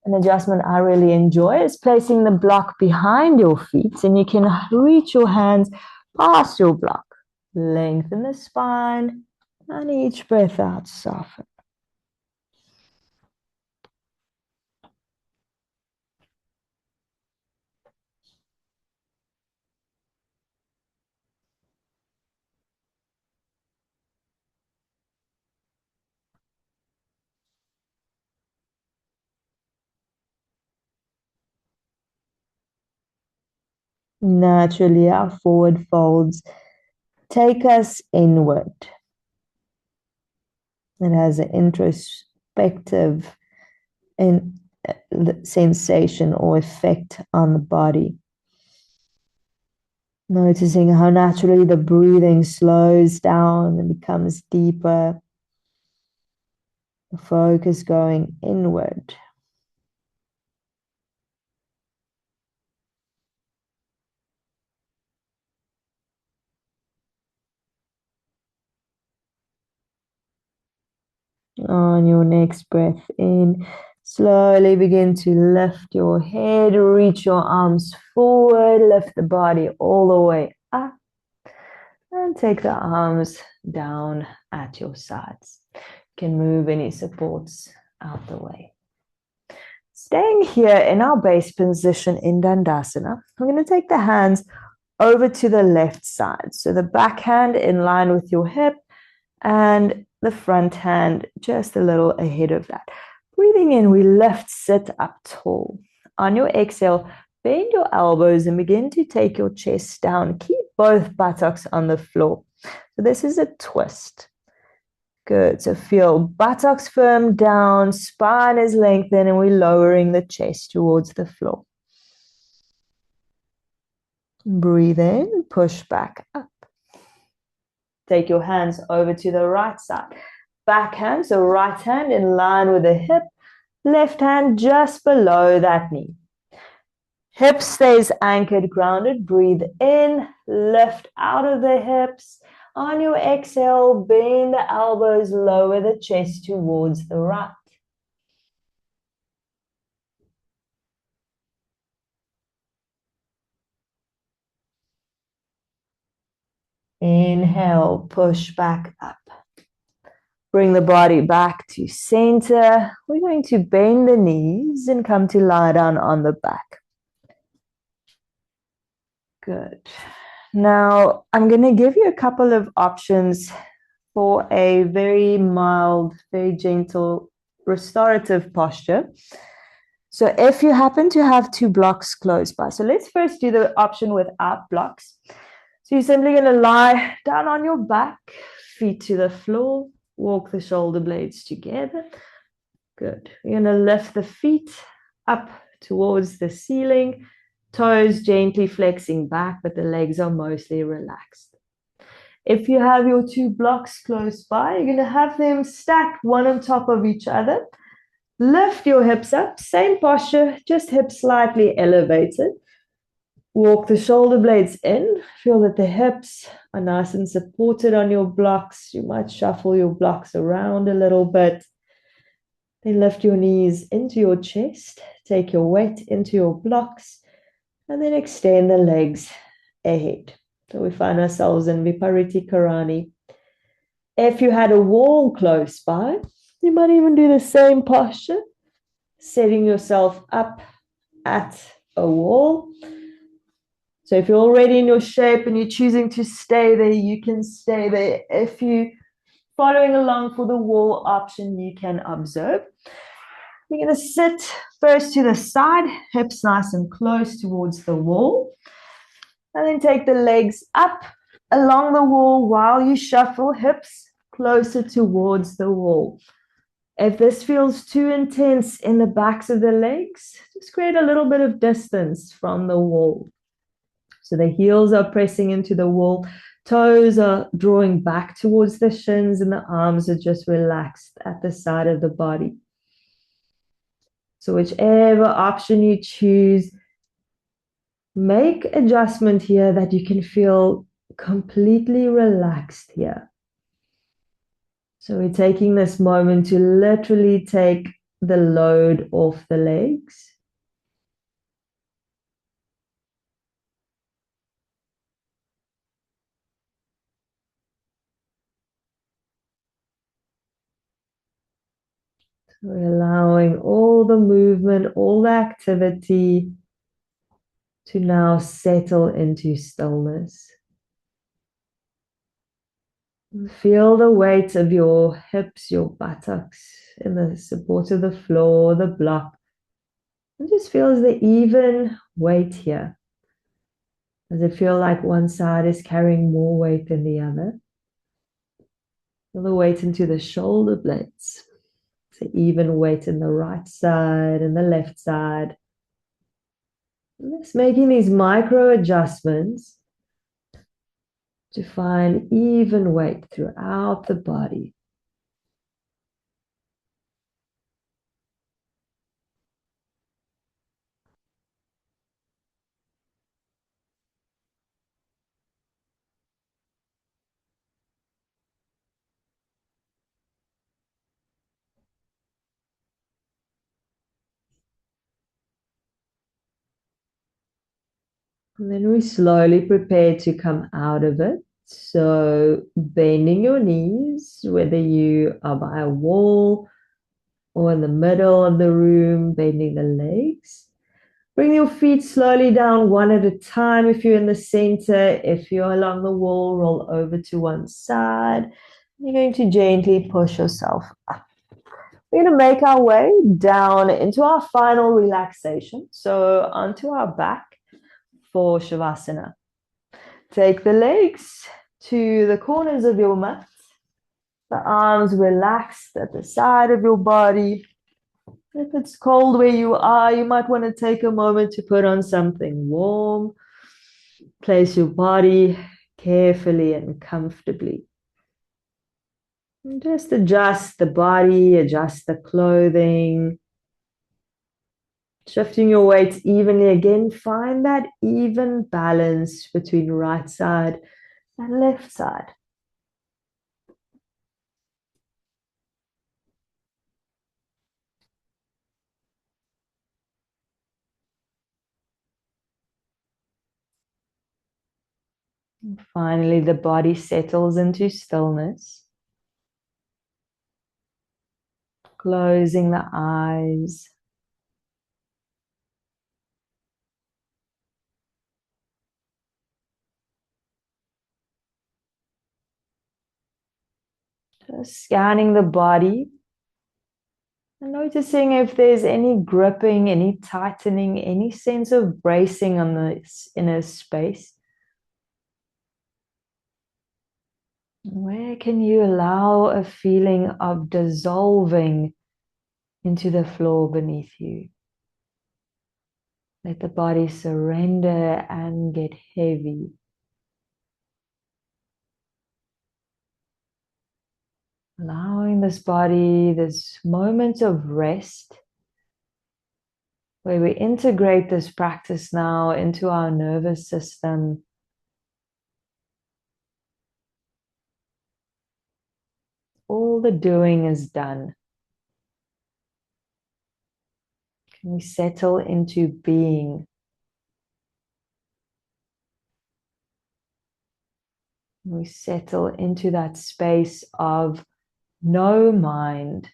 an adjustment I really enjoy is placing the block behind your feet and you can reach your hands past your block. Lengthen the spine and each breath out soften. Naturally, our forward folds take us inward. It has an introspective sensation or effect on the body. Noticing how naturally the breathing slows down and becomes deeper. The focus going inward. On your next breath in, slowly begin to lift your head, reach your arms forward, lift the body all the way up, and take the arms down at your sides. You can move any supports out the way. Staying here in our base position in Dandasana, we're going to take the hands over to the left side. So the back hand in line with your hip and the front hand just a little ahead of that. Breathing in, we lift, sit up tall. On your exhale, bend your elbows and begin to take your chest down. Keep both buttocks on the floor. So this is a twist. Good. So feel buttocks firm down, spine is lengthened, and we're lowering the chest towards the floor. Breathe in, push back up. Take your hands over to the right side. Back hand, so right hand in line with the hip, left hand just below that knee. Hip stays anchored, grounded. Breathe in, lift out of the hips. On your exhale, bend the elbows, lower the chest towards the right. Inhale, push back up. Bring the body back to center. We're going to bend the knees and come to lie down on the back. Good. Now, I'm going to give you a couple of options for a very mild, very gentle restorative posture. So if you happen to have two blocks close by, so let's first do the option without blocks. So you're simply going to lie down on your back, feet to the floor, walk the shoulder blades together. Good. You're going to lift the feet up towards the ceiling, toes gently flexing back, but the legs are mostly relaxed. If you have your two blocks close by, you're going to have them stacked one on top of each other. Lift your hips up, same posture, just hips slightly elevated. Walk the shoulder blades in. Feel that the hips are nice and supported on your blocks. You might shuffle your blocks around a little bit. Then lift your knees into your chest. Take your weight into your blocks. And then extend the legs ahead. So we find ourselves in Vipariti Karani. If you had a wall close by, you might even do the same posture, setting yourself up at a wall. So if you're already in your shape and you're choosing to stay there, you can stay there. If you're following along for the wall option, you can observe. We're going to sit first to the side, hips nice and close towards the wall. And then take the legs up along the wall while you shuffle, hips closer towards the wall. If this feels too intense in the backs of the legs, just create a little bit of distance from the wall. So the heels are pressing into the wall, toes are drawing back towards the shins, and the arms are just relaxed at the side of the body. So whichever option you choose, make adjustment here that you can feel completely relaxed here. So we're taking this moment to literally take the load off the legs. We're allowing all the movement, all the activity to now settle into stillness. Feel the weight of your hips, your buttocks in the support of the floor, the block. And just feel the even weight here. Does it feel like one side is carrying more weight than the other? Feel the weight into the shoulder blades. So even weight in the right side and the left side. Just making these micro adjustments to find even weight throughout the body. And then we slowly prepare to come out of it. So bending your knees, whether you are by a wall or in the middle of the room, bending the legs. Bring your feet slowly down one at a time. If you're in the center, if you're along the wall, roll over to one side. You're going to gently push yourself up. We're going to make our way down into our final relaxation. So onto our back for Shavasana. Take the legs to the corners of your mat. The arms relaxed at the side of your body. If it's cold where you are, you might want to take a moment to put on something warm. Place your body carefully and comfortably. And just adjust the body, adjust the clothing. Shifting your weight evenly again. Find that even balance between right side and left side. And finally, the body settles into stillness. Closing the eyes. Just scanning the body and noticing if there's any gripping, any tightening, any sense of bracing on the inner space. Where can you allow a feeling of dissolving into the floor beneath you? Let the body surrender and get heavy. Allowing this body this moment of rest where we integrate this practice now into our nervous system. All the doing is done. Can we settle into being? We settle into that space of no mind.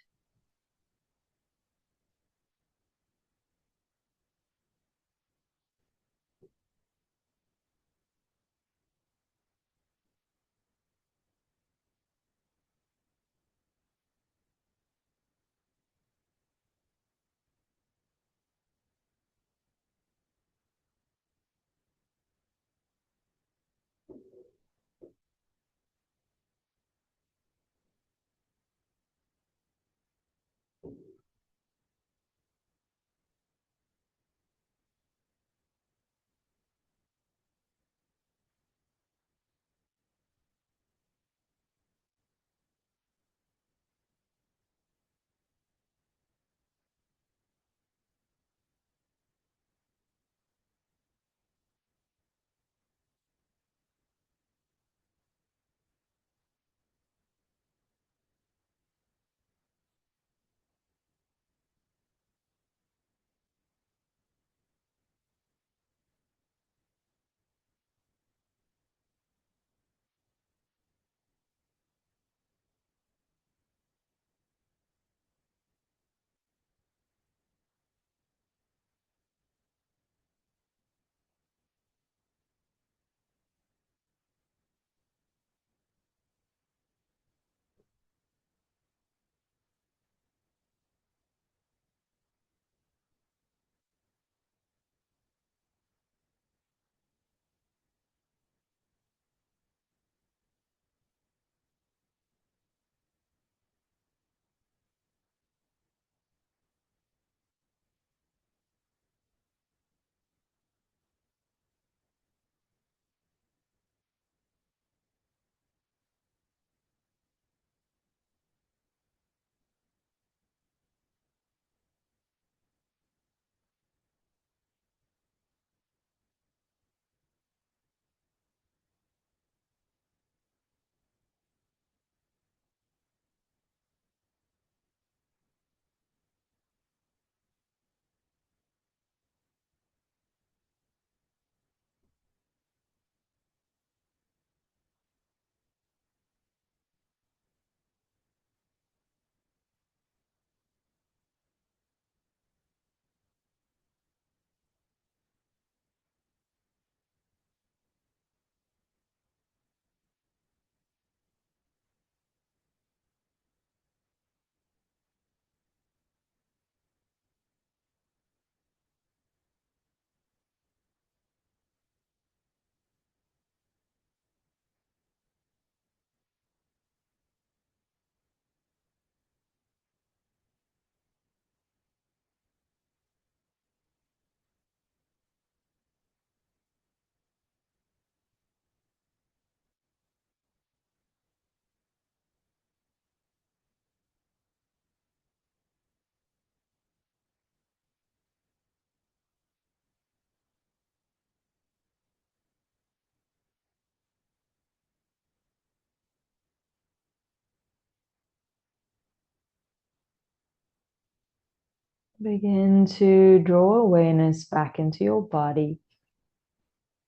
Begin to draw awareness back into your body.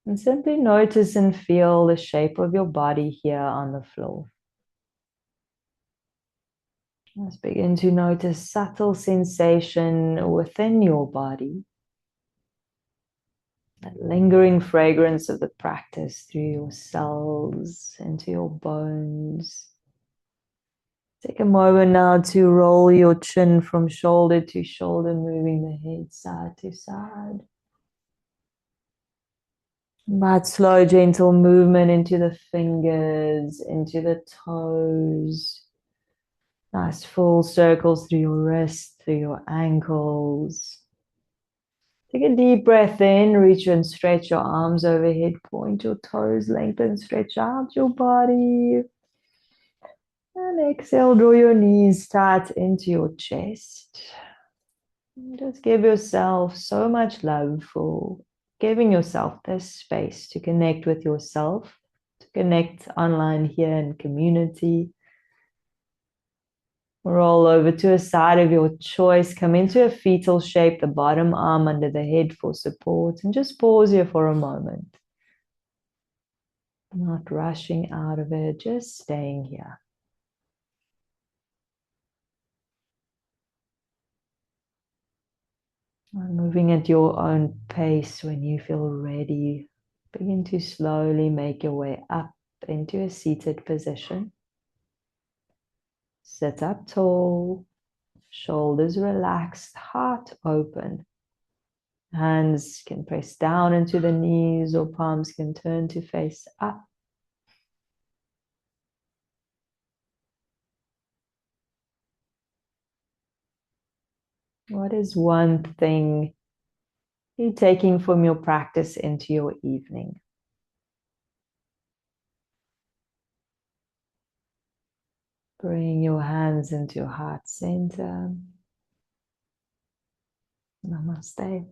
And simply notice and feel the shape of your body here on the floor. Let's begin to notice subtle sensation within your body. That lingering fragrance of the practice through your cells, into your bones. Take a moment now to roll your chin from shoulder to shoulder, moving the head side to side. But slow, gentle movement into the fingers, into the toes. Nice full circles through your wrists, through your ankles. Take a deep breath in, reach and stretch your arms overhead, point your toes, lengthen, stretch out your body. And exhale, draw your knees tight into your chest. Just give yourself so much love for giving yourself this space to connect with yourself, to connect online here in community. Roll over to a side of your choice. Come into a fetal shape, the bottom arm under the head for support. And just pause here for a moment. Not rushing out of it, just staying here. Moving at your own pace when you feel ready. Begin to slowly make your way up into a seated position. Sit up tall, shoulders relaxed, heart open. Hands can press down into the knees or palms can turn to face up. What is one thing you're taking from your practice into your evening? Bring your hands into your heart center. Namaste.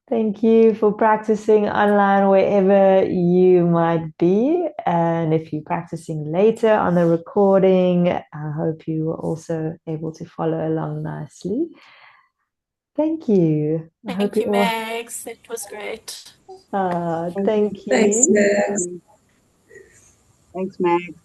Thank you for practicing online wherever you might be. And if you're practicing later on the recording, I hope you were also able to follow along nicely. Thank you. Thank you, Max. It was great. Thank Thanks, you. Max. Thanks, Meg.